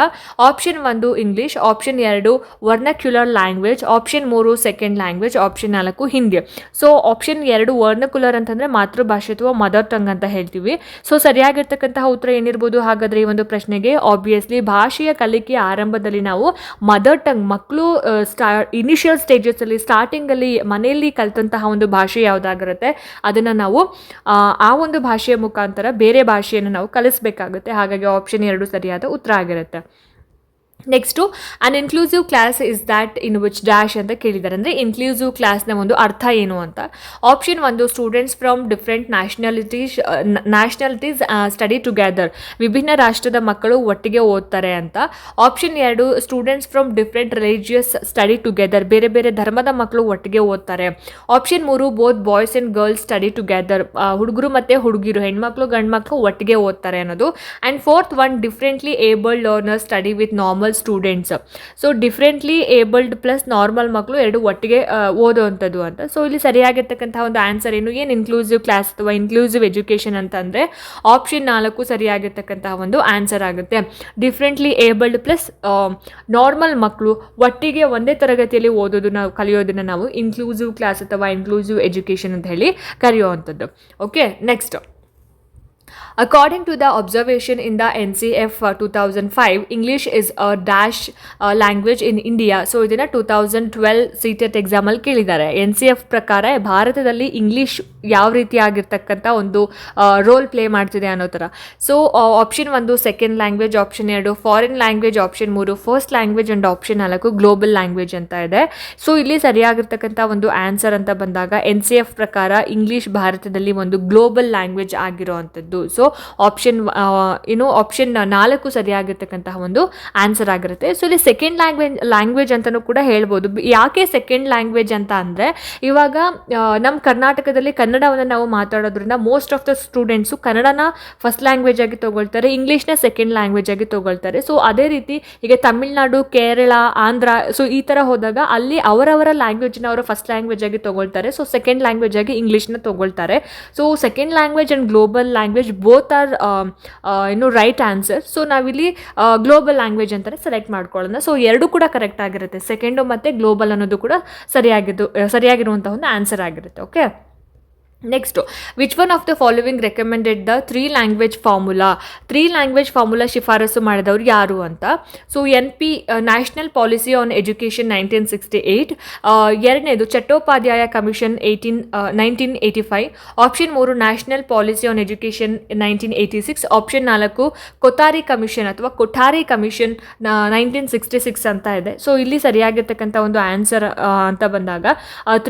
Option 1 English, option 2 vernacular language, option 3 second language, option 4 Hindi. So option 2 vernacular ಅಂತಂದರೆ ಮಾತೃಭಾಷೆ ಅಥವಾ ಮದರ್ ಟಂಗ್ ಅಂತ ಹೇಳ್ತೀವಿ. ಸೊ ಸರಿಯಾಗಿರ್ತಕ್ಕಂತಹ ಉತ್ತರ ಏನಿರ್ಬೋದು ಹಾಗಾದರೆ ಈ ಒಂದು ಪ್ರಶ್ನೆಗೆ? ಆಬ್ವಿಯಸ್ಲಿ ಭಾಷೆಯ ಕಲಿಕೆಯ ಆರಂಭದಲ್ಲಿ ನಾವು ಮದರ್ ಟಂಗ್, ಮಕ್ಕಳು ಇನಿಷಿಯಲ್ ಸ್ಟೇಜಸಲ್ಲಿ ಸ್ಟಾರ್ಟಿಂಗಲ್ಲಿ ಮನೆಯಲ್ಲಿ ಕಲಿತಂತಹ ಒಂದು ಭಾಷೆ ಯಾವುದಾಗಿರುತ್ತೆ ಅದನ್ನು ನಾವು ಆ ಒಂದು ಭಾಷೆಯ ಮುಖಾಂತರ ಬೇರೆ ಭಾಷೆಯನ್ನು ನಾವು ಕಲಿಸಬೇಕಾಗುತ್ತೆ. ಹಾಗಾಗಿ ಆಪ್ಷನ್ 2 ಸರಿಯಾದ ಉತ್ತರ ಆಗಿರುತ್ತೆ. Next an inclusive class is that in which dash ಅಂತ ಕೇಳಿದ್ದಾರೆ. ಅಂದರೆ ಇನ್ಕ್ಲೂಸಿವ್ ಕ್ಲಾಸ್ನ ಒಂದು ಅರ್ಥ ಏನು ಅಂತ. ಆಪ್ಷನ್ ಒಂದು students from different nationalities study together, ವಿಭಿನ್ನ ರಾಷ್ಟ್ರದ ಮಕ್ಕಳು ಒಟ್ಟಿಗೆ ಓದ್ತಾರೆ ಅಂತ. Option 2 students from different religious study together, ಬೇರೆ ಬೇರೆ ಧರ್ಮದ ಮಕ್ಕಳು ಒಟ್ಟಿಗೆ ಓದ್ತಾರೆ. Option 3 both boys and girls study together, ಹುಡುಗರು ಮತ್ತು ಹುಡುಗಿರು, ಹೆಣ್ಮಕ್ಳು ಗಂಡು ಮಕ್ಕಳು ಒಟ್ಟಿಗೆ ಓದ್ತಾರೆ ಅನ್ನೋದು. And fourth one differently abled learners study with normal students. So differently abled plus normal ಮಕ್ಕಳು ಎರಡು ಒಟ್ಟಿಗೆ ಓದೋವಂಥದ್ದು ಅಂತ. ಸೊ ಇಲ್ಲಿ ಸರಿಯಾಗಿರ್ತಕ್ಕಂಥ ಒಂದು ಆನ್ಸರ್ ಏನು ಇನ್ಕ್ಲೂಸಿವ್ ಕ್ಲಾಸ್ ಅಥವಾ ಇನ್ಕ್ಲೂಸಿವ್ ಎಜುಕೇಷನ್ ಅಂತಂದರೆ ಆಪ್ಷನ್ 4 ಸರಿಯಾಗಿರ್ತಕ್ಕಂತಹ ಒಂದು ಆನ್ಸರ್ ಆಗುತ್ತೆ. ಡಿಫ್ರೆಂಟ್ಲಿ ಏಬಲ್ಡ್ ಪ್ಲಸ್ ನಾರ್ಮಲ್ ಮಕ್ಕಳು ಒಟ್ಟಿಗೆ ಒಂದೇ ತರಗತಿಯಲ್ಲಿ ಕಲಿಯೋದನ್ನು ನಾವು ಇನ್ಕ್ಲೂಸಿವ್ ಕ್ಲಾಸ್ ಅಥವಾ ಇನ್ಕ್ಲೂಸಿವ್ ಎಜುಕೇಷನ್ ಅಂತ ಹೇಳಿ ಕರೆಯುವಂಥದ್ದು. Okay, next. According to the observation in the NCF 2005, English is a dash language in India. So ಇದನ್ನು 2012 CTET ಎಕ್ಸಾಮಲ್ಲಿ ಕೇಳಿದ್ದಾರೆ. NCF ಪ್ರಕಾರ ಭಾರತದಲ್ಲಿ ಇಂಗ್ಲೀಷ್ ಯಾವ ರೀತಿಯಾಗಿರ್ತಕ್ಕಂಥ ಒಂದು ರೋಲ್ ಪ್ಲೇ ಮಾಡ್ತಿದೆ ಅನ್ನೋ ಥರ. So option 1 second language, option 2 foreign language, option 3 first language and option 4 global language ಅಂತ ಇದೆ. ಸೊ ಇಲ್ಲಿ ಸರಿಯಾಗಿರ್ತಕ್ಕಂಥ ಒಂದು ಆನ್ಸರ್ ಅಂತ ಬಂದಾಗ NCF ಪ್ರಕಾರ ಇಂಗ್ಲೀಷ್ ಭಾರತದಲ್ಲಿ ಒಂದು ಗ್ಲೋಬಲ್ ಲ್ಯಾಂಗ್ವೇಜ್ ಆಗಿರೋವಂಥದ್ದು. ಸೊ ಆಪ್ಷನ್ 4 ಸರಿಯಾಗಿರ್ತಕ್ಕಂತಹ ಒಂದು ಆನ್ಸರ್ ಆಗಿರುತ್ತೆ. ಸೊ ಇಲ್ಲಿ ಸೆಕೆಂಡ್ ಲ್ಯಾಂಗ್ವೇಜ್ ಅಂತಲೂ ಕೂಡ ಹೇಳ್ಬೋದು. ಯಾಕೆ ಸೆಕೆಂಡ್ ಲ್ಯಾಂಗ್ವೇಜ್ ಅಂತ ಅಂದರೆ ಇವಾಗ ನಮ್ಮ ಕರ್ನಾಟಕದಲ್ಲಿ ಕನ್ನಡವನ್ನು ನಾವು ಮಾತಾಡೋದ್ರಿಂದ ಮೋಸ್ಟ್ ಆಫ್ ದ ಸ್ಟೂಡೆಂಟ್ಸು ಕನ್ನಡನ ಫಸ್ಟ್ ಲ್ಯಾಂಗ್ವೇಜ್ ಆಗಿ ತೊಗೊಳ್ತಾರೆ, ಇಂಗ್ಲೀಷ್ನ ಸೆಕೆಂಡ್ ಲ್ಯಾಂಗ್ವೇಜ್ ಆಗಿ ತೊಗೊಳ್ತಾರೆ. ಸೊ ಅದೇ ರೀತಿ ಈಗ ತಮಿಳ್ನಾಡು, ಕೇರಳ, ಆಂಧ್ರ, ಸೊ ಈ ಥರ ಹೋದಾಗ ಅಲ್ಲಿ ಅವರವರ ಲ್ಯಾಂಗ್ವೇಜ್ನ ಅವರ ಫಸ್ಟ್ ಲ್ಯಾಂಗ್ವೇಜ್ ಆಗಿ ತೊಗೊಳ್ತಾರೆ. ಸೊ ಸೆಕೆಂಡ್ ಲ್ಯಾಂಗ್ವೇಜ್ ಆಗಿ ಇಂಗ್ಲೀಷ್ನ ತೊಗೊಳ್ತಾರೆ. So second language and global language both are right answer. So ನಾವಿಲ್ಲಿ ಗ್ಲೋಬಲ್ ಲ್ಯಾಂಗ್ವೇಜ್ ಅಂತಲೇ ಸೆಲೆಕ್ಟ್ ಮಾಡ್ಕೊಳ್ಳೋಣ. ಸೊ ಎರಡು ಕೂಡ ಕರೆಕ್ಟ್ ಆಗಿರುತ್ತೆ, ಸೆಕೆಂಡು ಮತ್ತು ಗ್ಲೋಬಲ್ ಅನ್ನೋದು ಕೂಡ ಸರಿಯಾಗಿರುವಂಥ ಒಂದು ಆನ್ಸರ್ ಆಗಿರುತ್ತೆ. Okay, next. Which one of the following recommended the 3 language formula? 3 language formula ಶಿಫಾರಸು ಮಾಡಿದವರು ಯಾರು ಅಂತ. So NP national policy on education 1968. ಎರಡನೇದು Chattopadhyay commission 1985. Option 3 national policy on education 1986. Option 4 Kothari commission ಅಥವಾ ಕೊಠಾರಿ ಕಮಿಷನ್ 1966 ಅಂತ ಇದೆ. ಸೊ ಇಲ್ಲಿ ಸರಿಯಾಗಿರ್ತಕ್ಕಂಥ ಒಂದು ಆನ್ಸರ್ ಅಂತ ಬಂದಾಗ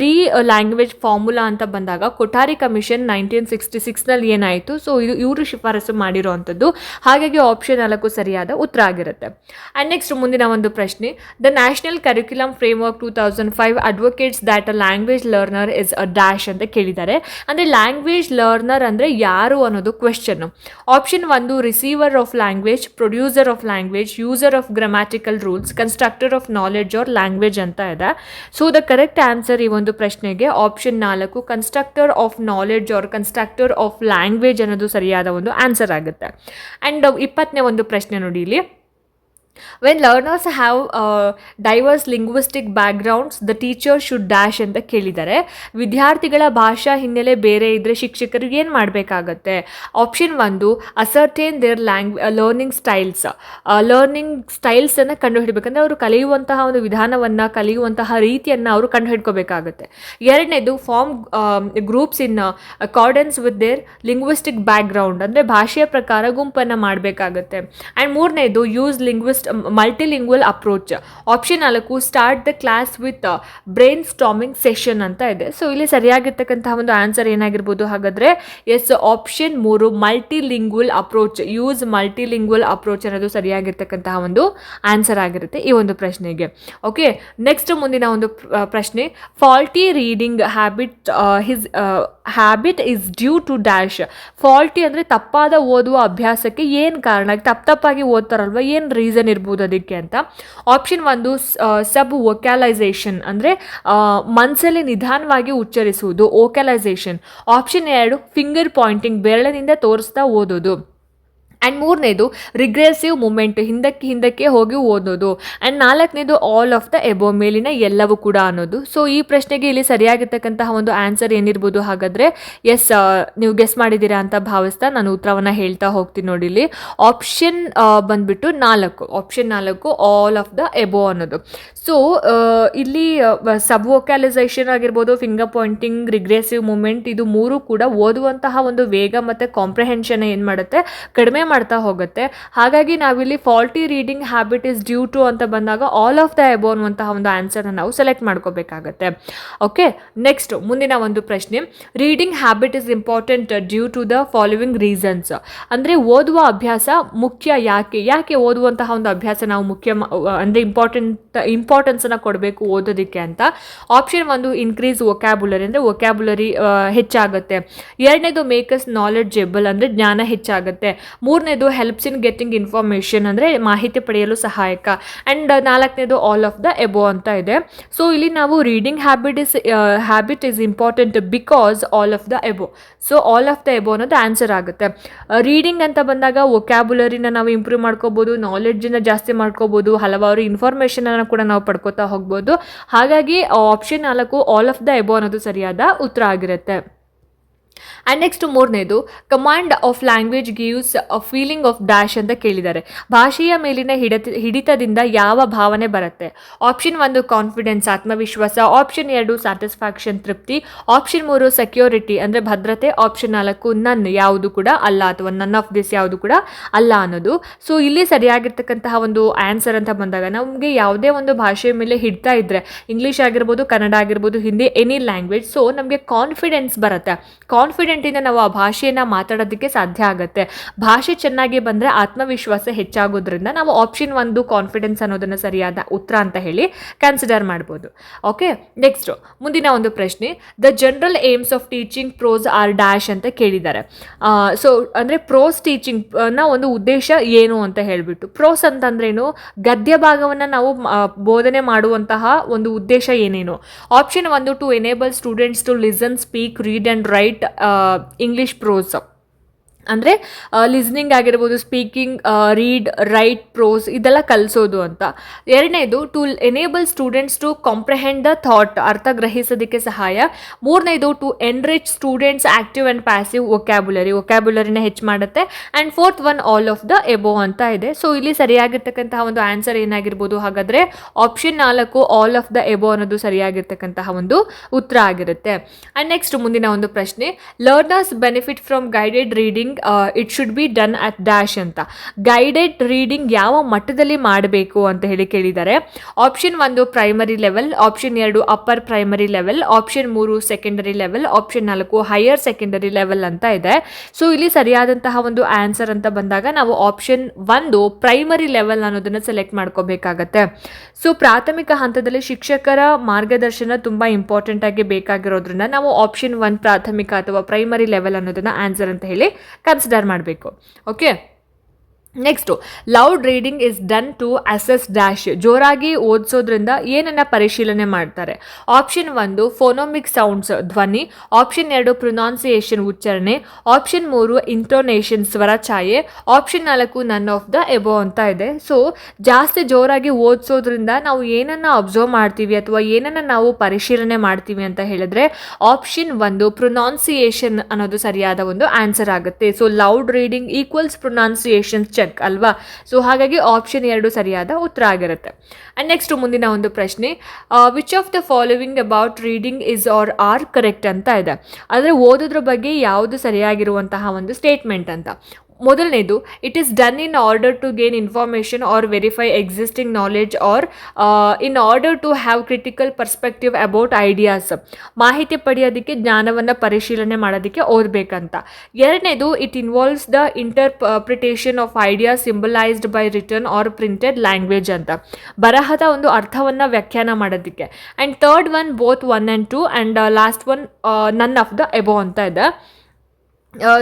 3 ಲ್ಯಾಂಗ್ವೇಜ್ ಫಾರ್ಮುಲಾ ಅಂತ ಬಂದಾಗ ಕೊಠಾರಿ ಕಮಿಷನ್ 1966ನಲ್ಲಿ ಏನಾಯಿತು, ಸೊ ಇವರು ಶಿಫಾರಸು ಮಾಡಿರುವಂಥದ್ದು. ಹಾಗಾಗಿ ಆಪ್ಷನ್ 4 ಸರಿಯಾದ ಉತ್ತರ ಆಗಿರುತ್ತೆ. ಆ್ಯಂಡ್ ನೆಕ್ಸ್ಟ್ ಮುಂದಿನ ಒಂದು ಪ್ರಶ್ನೆ. The national curriculum framework 2005 advocates that a language learner is a dash ಅಂತ ಕೇಳಿದ್ದಾರೆ. ಅಂದರೆ ಲ್ಯಾಂಗ್ವೇಜ್ ಲರ್ನರ್ ಅಂದರೆ ಯಾರು ಅನ್ನೋದು question. Option 1 receiver of language, producer of language, user of grammatical rules, constructor of knowledge or language ಅಂತ ಇದೆ. ಸೊ ದ ಕರೆಕ್ಟ್ ಆನ್ಸರ್ ಈ ಒಂದು ಪ್ರಶ್ನೆಗೆ option 4 constructor of knowledge or constructor of language ಅನ್ನೋದು ಸರಿಯಾದ ಒಂದು ಆನ್ಸರ್ ಆಗುತ್ತೆ. ಆ್ಯಂಡ್ 20ನೇ ಒಂದು ಪ್ರಶ್ನೆ ನೋಡಿ ಇಲ್ಲಿ. When learners have diverse linguistic backgrounds the teacher should dash ಅಂತ ಕೇಳಿದ್ದಾರೆ. ವಿದ್ಯಾರ್ಥಿಗಳ ಭಾಷಾ ಹಿನ್ನೆಲೆ ಬೇರೆ ಇದ್ದರೆ ಶಿಕ್ಷಕರು ಏನು ಮಾಡಬೇಕಾಗತ್ತೆ? ಆಪ್ಷನ್ 1 ಅಸರ್ಟೇನ್ ದೇರ್ ಲರ್ನಿಂಗ್ ಸ್ಟೈಲ್ಸನ್ನು ಕಂಡುಹಿಡಬೇಕಂದ್ರೆ ಅವರು ಕಲಿಯುವಂತಹ ಒಂದು ವಿಧಾನವನ್ನು, ಕಲಿಯುವಂತಹ ರೀತಿಯನ್ನು ಅವರು ಕಂಡುಹಿಡ್ಕೋಬೇಕಾಗತ್ತೆ. ಎರಡನೇದು form groups in accordance with their linguistic background, ಅಂದರೆ ಭಾಷೆಯ ಪ್ರಕಾರ ಗುಂಪನ್ನು ಮಾಡಬೇಕಾಗತ್ತೆ. ಆ್ಯಂಡ್ ಮೂರನೇದು use multilingual approach. Option 4 start the class with brainstorming session ಅಂತ ಇದೆ. ಸೊ ಇಲ್ಲಿ ಸರಿಯಾಗಿರ್ತಕ್ಕಂತಹ ಒಂದು ಆನ್ಸರ್ ಏನಾಗಿರ್ಬೋದು ಹಾಗಾದರೆ? Yes, option 3 multilingual approach, use multilingual approach ಅನ್ನೋದು ಸರಿಯಾಗಿರ್ತಕ್ಕಂತಹ ಒಂದು ಆನ್ಸರ್ ಆಗಿರುತ್ತೆ ಈ ಒಂದು ಪ್ರಶ್ನೆಗೆ. ಓಕೆ, ನೆಕ್ಸ್ಟ್ ಮುಂದಿನ ಒಂದು ಪ್ರಶ್ನೆ. Faulty reading habit is due to dash. Faulty ಅಂದರೆ ತಪ್ಪಾದ ಓದುವ ಅಭ್ಯಾಸಕ್ಕೆ ಏನು ಕಾರಣ? ತಪ್ಪಾಗಿ ಓದ್ತಾರಲ್ವ, ಏನು ರೀಸನ್ ಇರ್ಬೋದು ಅದಕ್ಕೆ ಅಂತ. ಆಪ್ಷನ್ 1 ಸಬ್ ವೊಕ್ಯಾಲೈಸೇಷನ್, ಅಂದರೆ ಮನಸ್ಸಲ್ಲಿ ನಿಧಾನವಾಗಿ ಉಚ್ಚರಿಸುವುದು, ವೊಕ್ಯಾಲೈಸೇಷನ್. ಆಪ್ಷನ್ 2 ಫಿಂಗರ್ ಪಾಯಿಂಟಿಂಗ್, ಬೆರಳಿನಿಂದ ತೋರಿಸ್ತಾ ಓದೋದು. ಆ್ಯಂಡ್ ಮೂರನೇದು ರಿಗ್ರೆಸಿವ್ ಮೂಮೆಂಟ್, ಹಿಂದಕ್ಕೆ ಹೋಗಿ ಓದೋದು. ಆ್ಯಂಡ್ ನಾಲ್ಕನೇದು ಆಲ್ ಆಫ್ ದ ಎಬೋ, ಮೇಲಿನ ಎಲ್ಲವೂ ಕೂಡ ಅನ್ನೋದು. ಸೊ ಈ ಪ್ರಶ್ನೆಗೆ ಇಲ್ಲಿ ಸರಿಯಾಗಿರ್ತಕ್ಕಂತಹ ಒಂದು ಆನ್ಸರ್ ಏನಿರ್ಬೋದು ಹಾಗಾದರೆ? ಎಸ್, ನೀವು ಗೆಸ್ ಮಾಡಿದ್ದೀರಾ ಅಂತ ಭಾವಿಸ್ತಾ ನಾನು ಉತ್ತರವನ್ನು ಹೇಳ್ತಾ ಹೋಗ್ತೀನಿ ನೋಡಿ. ಇಲ್ಲಿ ಆಪ್ಷನ್ ಬಂದುಬಿಟ್ಟು 4, option 4 all of the above ಅನ್ನೋದು. ಸೊ ಇಲ್ಲಿ ಸಬ್ ವೊಕ್ಯಾಲೈಸೇಷನ್ ಆಗಿರ್ಬೋದು, ಫಿಂಗರ್ ಪಾಯಿಂಟಿಂಗ್, ರಿಗ್ರೆಸಿವ್ ಮೂಮೆಂಟ್, ಇದು ಮೂರು ಕೂಡ ಓದುವಂತಹ ಒಂದು ವೇಗ ಮತ್ತು ಕಾಂಪ್ರಿಹೆನ್ಷನ್ ಏನು ಮಾಡುತ್ತೆ, ಕಡಿಮೆ ಮಾಡ್ತಾ ಹೋಗುತ್ತೆ. ಹಾಗಾಗಿ ನಾವಿಲ್ಲಿ faulty reading habit is due to ಅಂತ ಬಂದಾಗ ಆಲ್ ಆಫ್ ದ ಎಬೋ ಅನ್ನುವಂತಹ ಒಂದು ಆನ್ಸರ್ನ ನಾವು ಸೆಲೆಕ್ಟ್ ಮಾಡ್ಕೋಬೇಕಾಗತ್ತೆ. ಓಕೆ, ನೆಕ್ಸ್ಟ್ ಮುಂದಿನ ಒಂದು ಪ್ರಶ್ನೆ, reading habit is important due to the following reasons. ಅಂದರೆ ಓದುವ ಅಭ್ಯಾಸ ಮುಖ್ಯ ಯಾಕೆ ಓದುವಂತಹ ಒಂದು ಅಭ್ಯಾಸ ನಾವು ಮುಖ್ಯ ಅಂದರೆ ಇಂಪಾರ್ಟೆನ್ಸನ್ನು ಕೊಡಬೇಕು ಓದೋದಕ್ಕೆ ಅಂತ. ಆಪ್ಷನ್ ಒಂದು ಇನ್ಕ್ರೀಸ್ ವೊಕ್ಯಾಬುಲರಿ, ಅಂದರೆ ವೊಕ್ಯಾಬುಲರಿ ಹೆಚ್ಚಾಗುತ್ತೆ. ಎರಡನೇದು ಮೇಕಸ್ ನಾಲೆಡ್ಜೆಬಲ್, ಅಂದರೆ ಜ್ಞಾನ ಹೆಚ್ಚಾಗುತ್ತೆ. ಮೂರನೇದು ಹೆಲ್ಪ್ಸ್ ಇನ್ ಗೆಟಿಂಗ್ ಇನ್ಫಾರ್ಮೇಷನ್, ಅಂದರೆ ಮಾಹಿತಿ ಪಡೆಯಲು ಸಹಾಯಕ. ಆ್ಯಂಡ್ ನಾಲ್ಕನೇದು ಆಲ್ ಆಫ್ ದ ಎಬೋ ಅಂತ ಇದೆ. ಸೊ ಇಲ್ಲಿ ನಾವು reading habit is important because all of the above. So all of the above ಅನ್ನೋದು ಆನ್ಸರ್ ಆಗುತ್ತೆ. ರೀಡಿಂಗ್ ಅಂತ ಬಂದಾಗ ವೊಕ್ಯಾಬುಲರಿನ ನಾವು ಇಂಪ್ರೂವ್ ಮಾಡ್ಕೋಬೋದು, ನಾಲೆಡ್ಜನ್ನ ಜಾಸ್ತಿ ಮಾಡ್ಕೋಬೋದು, ಹಲವಾರು ಇನ್ಫಾರ್ಮೇಷನನ್ನು ಕೂಡ ನಾವು ಪಡ್ಕೋತಾ ಹೋಗ್ಬೋದು. ಹಾಗಾಗಿ option 4 all of the above ಅನ್ನೋದು ಸರಿಯಾದ ಉತ್ತರ ಆಗಿರುತ್ತೆ. ಆ್ಯಂಡ್ ನೆಕ್ಸ್ಟ್ ಮೂರನೇದು, command of language gives a feeling of dash ಅಂತ ಕೇಳಿದ್ದಾರೆ. ಭಾಷೆಯ ಮೇಲಿನ ಹಿಡಿತದಿಂದ ಯಾವ ಭಾವನೆ ಬರುತ್ತೆ? ಆಪ್ಷನ್ 1 ಕಾನ್ಫಿಡೆನ್ಸ್, ಆತ್ಮವಿಶ್ವಾಸ. ಆಪ್ಷನ್ 2 ಸ್ಯಾಟಿಸ್ಫ್ಯಾಕ್ಷನ್, ತೃಪ್ತಿ. ಆಪ್ಷನ್ 3 ಸೆಕ್ಯೂರಿಟಿ, ಅಂದರೆ ಭದ್ರತೆ. ಆಪ್ಷನ್ 4 ನನ್, ಯಾವುದು ಕೂಡ ಅಲ್ಲ, ಅಥವಾ ನನ್ ಆಫ್ ದಿಸ್, ಯಾವುದು ಕೂಡ ಅಲ್ಲ ಅನ್ನೋದು. ಸೊ ಇಲ್ಲಿ ಸರಿಯಾಗಿರ್ತಕ್ಕಂತಹ ಒಂದು ಆನ್ಸರ್ ಅಂತ ಬಂದಾಗ ನಮಗೆ ಯಾವುದೇ ಒಂದು ಭಾಷೆಯ ಮೇಲೆ ಹಿಡ್ತಾ ಇದ್ದರೆ, ಇಂಗ್ಲೀಷ್ ಆಗಿರ್ಬೋದು, ಕನ್ನಡ ಆಗಿರ್ಬೋದು, ಹಿಂದಿ, ಎನಿ ಲ್ಯಾಂಗ್ವೇಜ್, ಸೊ ನಮಗೆ ಕಾನ್ಫಿಡೆನ್ಸ್ ಬರುತ್ತೆ. ಕಾನ್ಫಿಡೆಂಟಿಂದ ನಾವು ಆ ಭಾಷೆಯನ್ನು ಮಾತಾಡೋದಕ್ಕೆ ಸಾಧ್ಯ ಆಗುತ್ತೆ. ಭಾಷೆ ಚೆನ್ನಾಗಿ ಬಂದರೆ ಆತ್ಮವಿಶ್ವಾಸ ಹೆಚ್ಚಾಗೋದ್ರಿಂದ ನಾವು ಆಪ್ಷನ್ 1 ಕಾನ್ಫಿಡೆನ್ಸ್ ಅನ್ನೋದನ್ನು ಸರಿಯಾದ ಉತ್ತರ ಅಂತ ಹೇಳಿ ಕನ್ಸಿಡರ್ ಮಾಡ್ಬೋದು. ಓಕೆ, ನೆಕ್ಸ್ಟ್ ಮುಂದಿನ ಒಂದು ಪ್ರಶ್ನೆ, the general aims of teaching prose are dash ಅಂತ ಕೇಳಿದ್ದಾರೆ. ಸೊ ಅಂದರೆ ಪ್ರೋಸ್ ಟೀಚಿಂಗ್ ನ ಒಂದು ಉದ್ದೇಶ ಏನು ಅಂತ ಹೇಳಿಬಿಟ್ಟು, ಪ್ರೋಸ್ ಅಂತಂದ್ರೇನು, ಗದ್ಯ ಭಾಗವನ್ನು ನಾವು ಬೋಧನೆ ಮಾಡುವಂತಹ ಒಂದು ಉದ್ದೇಶ ಏನೇನು? Option 1 to enable students to listen, speak, read and write English prose, ಅಂದರೆ ಲಿಸ್ನಿಂಗ್ ಆಗಿರ್ಬೋದು, ಸ್ಪೀಕಿಂಗ್, ರೀಡ್, ರೈಟ್, ಪ್ರೋಸ್ ಇದೆಲ್ಲ ಕಲಿಸೋದು ಅಂತ. ಎರಡನೇದು to enable students to comprehend the thought, ಅರ್ಥ ಗ್ರಹಿಸೋದಕ್ಕೆ ಸಹಾಯ. ಮೂರನೇದು to enrich students active and passive ವೊಕ್ಯಾಬುಲರಿನ ಹೆಚ್ಚು ಮಾಡುತ್ತೆ. And fourth one all of the above ಅಂತ ಇದೆ. ಸೊ ಇಲ್ಲಿ ಸರಿಯಾಗಿರ್ತಕ್ಕಂತಹ ಒಂದು ಆನ್ಸರ್ ಏನಾಗಿರ್ಬೋದು ಹಾಗಾದರೆ option 4 all of the above ಅನ್ನೋದು ಸರಿಯಾಗಿರ್ತಕ್ಕಂತಹ ಒಂದು ಉತ್ತರ ಆಗಿರುತ್ತೆ. ಆ್ಯಂಡ್ ನೆಕ್ಸ್ಟ್ ಮುಂದಿನ ಒಂದು ಪ್ರಶ್ನೆ, learners benefit from guided reading it should be done at dash ಅಂತ. ಗೈಡೆಡ್ ರೀಡಿಂಗ್ ಯಾವ ಮಟ್ಟದಲ್ಲಿ ಮಾಡಬೇಕು ಅಂತ ಹೇಳಿ ಕೇಳಿದ್ದಾರೆ. Option 1 primary level, option 2 upper primary level, option 3 secondary level, option 4 higher secondary level ಅಂತ ಇದೆ. ಸೊ ಇಲ್ಲಿ ಸರಿಯಾದಂತಹ ಒಂದು ಆನ್ಸರ್ ಅಂತ ಬಂದಾಗ ನಾವು ಆಪ್ಷನ್ 1 ಪ್ರೈಮರಿ ಲೆವೆಲ್ ಅನ್ನೋದನ್ನು ಸೆಲೆಕ್ಟ್ ಮಾಡ್ಕೋಬೇಕಾಗತ್ತೆ. ಸೊ ಪ್ರಾಥಮಿಕ ಹಂತದಲ್ಲಿ ಶಿಕ್ಷಕರ ಮಾರ್ಗದರ್ಶನ ತುಂಬ ಇಂಪಾರ್ಟೆಂಟ್ ಆಗಿ ಬೇಕಾಗಿರೋದ್ರಿಂದ ನಾವು ಆಪ್ಷನ್ 1 ಪ್ರಾಥಮಿಕ ಅಥವಾ ಪ್ರೈಮರಿ ಲೆವೆಲ್ ಅನ್ನೋದನ್ನು ಆನ್ಸರ್ ಅಂತ ಹೇಳಿ ಕನ್ಸಿಡರ್ ಮಾಡಬೇಕು. Okay, next loud reading is done to assess dash. ಜೋರಾಗಿ ಓದಿಸೋದ್ರಿಂದ ಏನನ್ನ ಪರಿಶೀಲನೆ ಮಾಡ್ತಾರೆ? ಆಪ್ಷನ್ 1 ಫೋನೋಮಿಕ್ ಸೌಂಡ್ಸ್, ಧ್ವನಿ. ಆಪ್ಷನ್ 2 ಪ್ರೊನೌನ್ಸಿಯೇಷನ್, ಉಚ್ಚಾರಣೆ. ಆಪ್ಷನ್ 3 ಇಂಟೋನೇಷನ್, ಸ್ವರ ಛಾಯೆ. ಆಪ್ಷನ್ 4 ನನ್ ಆಫ್ ದ ಎಬೋ ಅಂತ ಇದೆ. ಸೊ ಜಾಸ್ತಿ ಜೋರಾಗಿ ಓದಿಸೋದ್ರಿಂದ ನಾವು ಏನನ್ನ ಅಬ್ಸರ್ವ್ ಮಾಡ್ತೀವಿ ಅಥವಾ ಏನನ್ನ ನಾವು ಪರಿಶೀಲನೆ ಮಾಡ್ತೀವಿ ಅಂತ ಹೇಳಿದ್ರೆ ಆಪ್ಷನ್ 1 ಪ್ರೊನೌನ್ಸಿಯೇಷನ್ ಅನ್ನೋದು ಸರಿಯಾದ ಒಂದು ಆನ್ಸರ್ ಆಗುತ್ತೆ. So loud reading equals pronunciation check ಅಲ್ವಾ? ಸೊ ಹಾಗಾಗಿ ಆಪ್ಷನ್ 2 ಸರಿಯಾದ ಉತ್ತರ ಆಗಿರುತ್ತೆ. ಆ್ಯಂಡ್ ನೆಕ್ಸ್ಟ್ ಮುಂದಿನ ಒಂದು ಪ್ರಶ್ನೆ, which of the following about reading is are are correct ಅಂತ ಇದೆ. ಅಂದರೆ ಓದೋದ್ರ ಬಗ್ಗೆ ಯಾವುದು ಸರಿಯಾಗಿರುವಂತಹ ಒಂದು ಸ್ಟೇಟ್ಮೆಂಟ್ ಅಂತ. ಮೊದಲನೇದು, it is done in order to gain information or verify existing knowledge or in order to have critical perspective about ideas. ಮಾಹಿತಿ ಪಡೆಯೋದಕ್ಕೆ, ಜ್ಞಾನವನ್ನು ಪರಿಶೀಲನೆ ಮಾಡೋದಕ್ಕೆ ಓದಬೇಕಂತ. ಎರಡನೇದು, it involves the interpretation of ideas symbolized by written or printed language ಅಂತ, ಬರಹದ ಒಂದು ಅರ್ಥವನ್ನು ವ್ಯಾಖ್ಯಾನ ಮಾಡೋದಕ್ಕೆ. And third one both 1 and 2 and last one none of the above ಅಂತ ಇದೆ.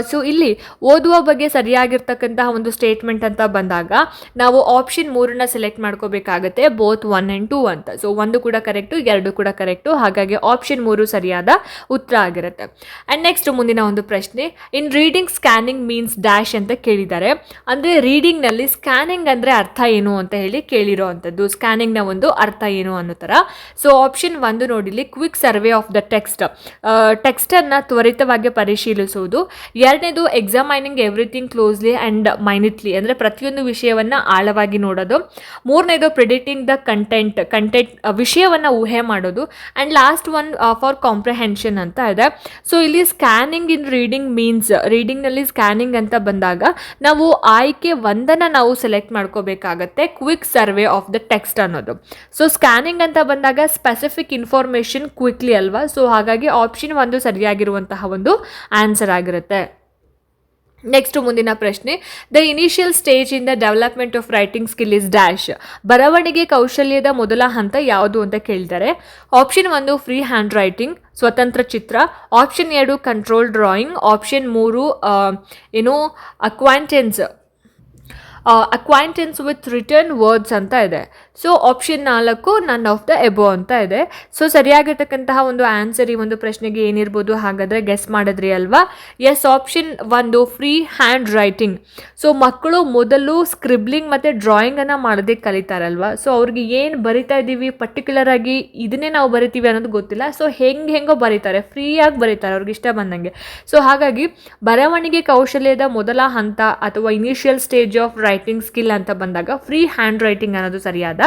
ಸೊ ಇಲ್ಲಿ ಓದುವ ಬಗ್ಗೆ ಸರಿಯಾಗಿರ್ತಕ್ಕಂತಹ ಒಂದು ಸ್ಟೇಟ್ಮೆಂಟ್ ಅಂತ ಬಂದಾಗ ನಾವು ಆಪ್ಷನ್ 3 ಸೆಲೆಕ್ಟ್ ಮಾಡ್ಕೋಬೇಕಾಗತ್ತೆ, ಬೋತ್ 1 and 2 ಅಂತ. ಸೊ 1 ಕೂಡ ಕರೆಕ್ಟು, 2 ಕೂಡ ಕರೆಕ್ಟು, ಹಾಗಾಗಿ ಆಪ್ಷನ್ 3 ಸರಿಯಾದ ಉತ್ತರ ಆಗಿರುತ್ತೆ. ಆ್ಯಂಡ್ ನೆಕ್ಸ್ಟ್ ಮುಂದಿನ ಒಂದು ಪ್ರಶ್ನೆ, ಇನ್ ರೀಡಿಂಗ್ ಸ್ಕ್ಯಾನಿಂಗ್ ಮೀನ್ಸ್ ಡ್ಯಾಶ್ ಅಂತ ಕೇಳಿದ್ದಾರೆ. ಅಂದರೆ ರೀಡಿಂಗ್ನಲ್ಲಿ ಸ್ಕ್ಯಾನಿಂಗ್ ಅಂದರೆ ಅರ್ಥ ಏನು ಅಂತ ಹೇಳಿ ಕೇಳಿರೋ ಅಂಥದ್ದು, ಸ್ಕ್ಯಾನಿಂಗ್ನ ಒಂದು ಅರ್ಥ ಏನು ಅನ್ನೋ ಥರ. ಸೊ ಆಪ್ಷನ್ 1 ನೋಡಿಲಿ, ಕ್ವಿಕ್ ಸರ್ವೆ ಆಫ್ ದ ಟೆಕ್ಸ್ಟನ್ನು ತ್ವರಿತವಾಗಿ ಪರಿಶೀಲಿಸುವುದು. ಎರಡನೇದು examining everything closely and minutely, ಅಂದರೆ ಪ್ರತಿಯೊಂದು ವಿಷಯವನ್ನು ಆಳವಾಗಿ ನೋಡೋದು. ಮೂರನೇದು ಪ್ರಿಡಿಕ್ಟಿಂಗ್ ದ ಕಂಟೆಂಟ್ ವಿಷಯವನ್ನು ಊಹೆ ಮಾಡೋದು. And last one for comprehension ಅಂತ ಇದೆ. ಸೊ ಇಲ್ಲಿ ಸ್ಕ್ಯಾನಿಂಗ್ ಇನ್ ರೀಡಿಂಗ್ ಮೀನ್ಸ್, ರೀಡಿಂಗ್ನಲ್ಲಿ ಸ್ಕ್ಯಾನಿಂಗ್ ಅಂತ ಬಂದಾಗ ನಾವು ಆಯ್ಕೆ ಒಂದನ್ನು ನಾವು ಸೆಲೆಕ್ಟ್ ಮಾಡ್ಕೋಬೇಕಾಗತ್ತೆ, quick survey of the text ಅನ್ನೋದು. ಸೊ ಸ್ಕ್ಯಾನಿಂಗ್ ಅಂತ ಬಂದಾಗ ಸ್ಪೆಸಿಫಿಕ್ ಇನ್ಫಾರ್ಮೇಷನ್ ಕ್ವಿಕ್ಲಿ ಅಲ್ವಾ, ಸೊ ಹಾಗಾಗಿ ಆಪ್ಷನ್ ಒಂದು ಸರಿಯಾಗಿರುವಂತಹ ಒಂದು ಆನ್ಸರ್ ಆಗಿರುತ್ತೆ. ನೆಕ್ಸ್ಟ್ ಮುಂದಿನ ಪ್ರಶ್ನೆ, the initial stage in the development of writing skill is dash. ಬರವಣಿಗೆ ಕೌಶಲ್ಯದ ಮೊದಲ ಹಂತ ಯಾವುದು ಅಂತ ಕೇಳಿದ್ದಾರೆ. ಆಪ್ಷನ್ 1 ಫ್ರೀ ಹ್ಯಾಂಡ್ ರೈಟಿಂಗ್, ಸ್ವತಂತ್ರ ಚಿತ್ರ. Option 2 control drawing. Option 3 acquaintance with written words ಅಂತ ಇದೆ. ಸೊ ಆಪ್ಷನ್ 4 ನನ್ ಆಫ್ ದ ಎಬೋ ಅಂತ ಇದೆ. ಸೊ ಸರಿಯಾಗಿರ್ತಕ್ಕಂತಹ ಒಂದು ಆನ್ಸರ್ ಈ ಒಂದು ಪ್ರಶ್ನೆಗೆ ಏನಿರ್ಬೋದು ಹಾಗಾದರೆ ಗೆಸ್ ಮಾಡಿದ್ರಿ ಅಲ್ವಾ? Yes, option 1 free hand writing. So ಮಕ್ಕಳು ಮೊದಲು ಸ್ಕ್ರಿಬ್ಲಿಂಗ್ ಮತ್ತು ಡ್ರಾಯಿಂಗನ್ನು ಮಾಡೋದಕ್ಕೆ ಕಲಿತಾರಲ್ವ, ಸೊ ಅವ್ರಿಗೆ ಏನು ಬರಿತಾ ಇದ್ದೀವಿ ಪರ್ಟಿಕ್ಯುಲರ್ ಆಗಿ ಇದನ್ನೇ ನಾವು ಬರಿತೀವಿ ಅನ್ನೋದು ಗೊತ್ತಿಲ್ಲ. ಸೊ ಹೆಂಗೋ ಬರೀತಾರೆ, ಫ್ರೀಯಾಗಿ ಬರೀತಾರೆ ಅವ್ರಿಗೆ ಇಷ್ಟ ಬಂದಂಗೆ. ಸೊ ಹಾಗಾಗಿ ಬರವಣಿಗೆ ಕೌಶಲ್ಯದ ಮೊದಲ ಹಂತ ಅಥವಾ initial stage of writing skill ಅಂತ ಬಂದಾಗ ಫ್ರೀ ಹ್ಯಾಂಡ್ ರೈಟಿಂಗ್ ಅನ್ನೋದು ಸರಿಯಾದ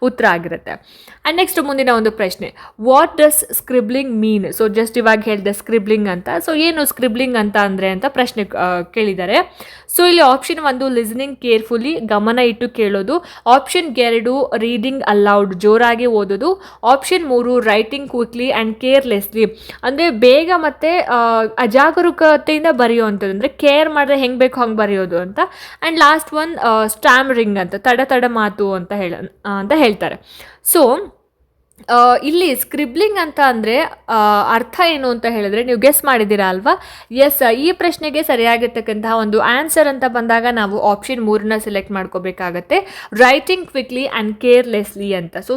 ಉತ್ತರ ಆಗಿರುತ್ತೆ. ಆ್ಯಂಡ್ ನೆಕ್ಸ್ಟ್ ಮುಂದಿನ ಒಂದು ಪ್ರಶ್ನೆ, what does scribbling mean? So just ಇವಾಗ ಹೇಳಿದೆ ಸ್ಕ್ರಿಬ್ಲಿಂಗ್ ಅಂತ. ಸೊ ಏನು ಸ್ಕ್ರಿಬ್ಲಿಂಗ್ ಅಂತ ಅಂದರೆ ಅಂತ ಪ್ರಶ್ನೆ ಕೇಳಿದ್ದಾರೆ. ಸೊ ಇಲ್ಲಿ ಆಪ್ಷನ್ 1 ಲಿಸ್ನಿಂಗ್ ಕೇರ್ಫುಲಿ, ಗಮನ ಇಟ್ಟು ಕೇಳೋದು. ಆಪ್ಷನ್ 2 ರೀಡಿಂಗ್ ಅಲೌಡ್, ಜೋರಾಗಿ ಓದೋದು. ಆಪ್ಷನ್ 3 ರೈಟಿಂಗ್ ಕ್ವಿಕ್ಲಿ ಆ್ಯಂಡ್ ಕೇರ್ಲೆಸ್ಲಿ, ಅಂದರೆ ಬೇಗ ಮತ್ತು ಅಜಾಗರೂಕತೆಯಿಂದ ಬರೆಯುವಂಥದ್ದು, ಅಂದರೆ ಕೇರ್ ಮಾಡಿದ್ರೆ ಹೆಂಗೆ ಬೇಕು ಹಂಗೆ ಬರೆಯೋದು ಅಂತ. ಆ್ಯಂಡ್ ಲಾಸ್ಟ್ ಒನ್ ಸ್ಟ್ಯಾಮರಿಂಗ್ ಅಂತ, ತಡ ಮಾತು ಅಂತ ಹೇಳ್ತಾರೆ. ಸೊ ಇಲ್ಲಿ ಸ್ಕ್ರಿಬ್ಲಿಂಗ್ ಅಂತ ಅಂದರೆ ಅರ್ಥ ಏನು ಅಂತ ಹೇಳಿದ್ರೆ ನೀವು ಗೆಸ್ ಮಾಡಿದ್ದೀರಾ ಅಲ್ವಾ? ಎಸ್, ಈ ಪ್ರಶ್ನೆಗೆ ಸರಿಯಾಗಿರ್ತಕ್ಕಂತಹ ಒಂದು ಆನ್ಸರ್ ಅಂತ ಬಂದಾಗ ನಾವು ಆಪ್ಷನ್ 3 ಸೆಲೆಕ್ಟ್ ಮಾಡ್ಕೋಬೇಕಾಗತ್ತೆ, ರೈಟಿಂಗ್ ಕ್ವಿಕ್ಲಿ ಆ್ಯಂಡ್ ಕೇರ್ಲೆಸ್ಲಿ ಅಂತ. ಸೊ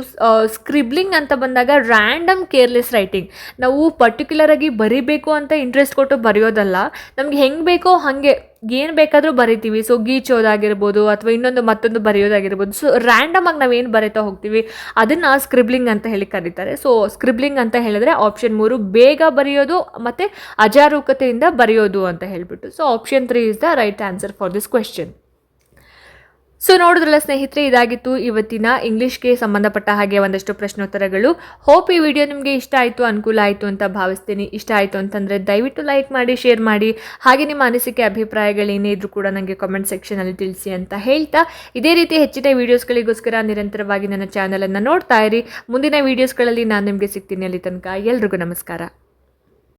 ಸ್ಕ್ರಿಬ್ಲಿಂಗ್ ಅಂತ ಬಂದಾಗ ರ್ಯಾಂಡಮ್ ಕೇರ್ಲೆಸ್ ರೈಟಿಂಗ್, ನಾವು ಪರ್ಟಿಕ್ಯುಲರಾಗಿ ಬರಿಬೇಕು ಅಂತ ಇಂಟ್ರೆಸ್ಟ್ ಕೊಟ್ಟು ಬರೆಯೋದಲ್ಲ, ನಮ್ಗೆ ಹೆಂಗೆ ಬೇಕೋ ಹಾಗೆ ಏನು ಬೇಕಾದರೂ ಬರಿತೀವಿ. ಸೊ ಗೀಚೋದಾಗಿರ್ಬೋದು ಅಥವಾ ಮತ್ತೊಂದು ಬರೆಯೋದಾಗಿರ್ಬೋದು. ಸೊ ರ್ಯಾಂಡಮ್ ಆಗಿ ನಾವೇನು ಬರೀತಾ ಹೋಗ್ತೀವಿ ಅದನ್ನು ಸ್ಕ್ರಿಬ್ಲಿಂಗ್ ಅಂತ ಹೇಳಿ ಕರೀತಾರೆ. ಸೊ ಸ್ಕ್ರಿಬ್ಲಿಂಗ್ ಅಂತ ಹೇಳಿದ್ರೆ ಆಪ್ಷನ್ 3 ಬೇಗ ಬರೆಯೋದು ಮತ್ತು ಅಜಾರೂಕತೆಯಿಂದ ಬರೆಯೋದು ಅಂತ ಹೇಳಿಬಿಟ್ಟು. So option 3 is the right answer for this question. So ನೋಡಿದ್ರಲ್ಲ ಸ್ನೇಹಿತರೆ, ಇದಾಗಿತ್ತು ಇವತ್ತಿನ ಇಂಗ್ಲೀಷ್ಗೆ ಸಂಬಂಧಪಟ್ಟ ಹಾಗೆ ಒಂದಷ್ಟು ಪ್ರಶ್ನೋತ್ತರಗಳು. ಹೋಪ್ ಈ ವಿಡಿಯೋ ನಿಮಗೆ ಇಷ್ಟ ಆಯಿತು, ಅನುಕೂಲ ಆಯಿತು ಅಂತ ಭಾವಿಸ್ತೀನಿ. ಇಷ್ಟ ಆಯಿತು ಅಂತಂದರೆ ದಯವಿಟ್ಟು ಲೈಕ್ ಮಾಡಿ, ಶೇರ್ ಮಾಡಿ, ಹಾಗೆ ನಿಮ್ಮ ಅನಿಸಿಕೆ ಅಭಿಪ್ರಾಯಗಳೇನೇ ಇದ್ರೂ ಕೂಡ ನನಗೆ ಕಾಮೆಂಟ್ ಸೆಕ್ಷನಲ್ಲಿ ತಿಳಿಸಿ ಅಂತ ಹೇಳ್ತಾ, ಇದೇ ರೀತಿ ಹೆಚ್ಚಿನ ವೀಡಿಯೋಸ್ಗಳಿಗೋಸ್ಕರ ನಿರಂತರವಾಗಿ ನನ್ನ ಚಾನಲನ್ನು ನೋಡ್ತಾ ಇರಿ. ಮುಂದಿನ ವೀಡಿಯೋಸ್ಗಳಲ್ಲಿ ನಾನು ನಿಮಗೆ ಸಿಗ್ತೀನಿ. ಅಲ್ಲಿ ತನಕ ಎಲ್ರಿಗೂ ನಮಸ್ಕಾರ.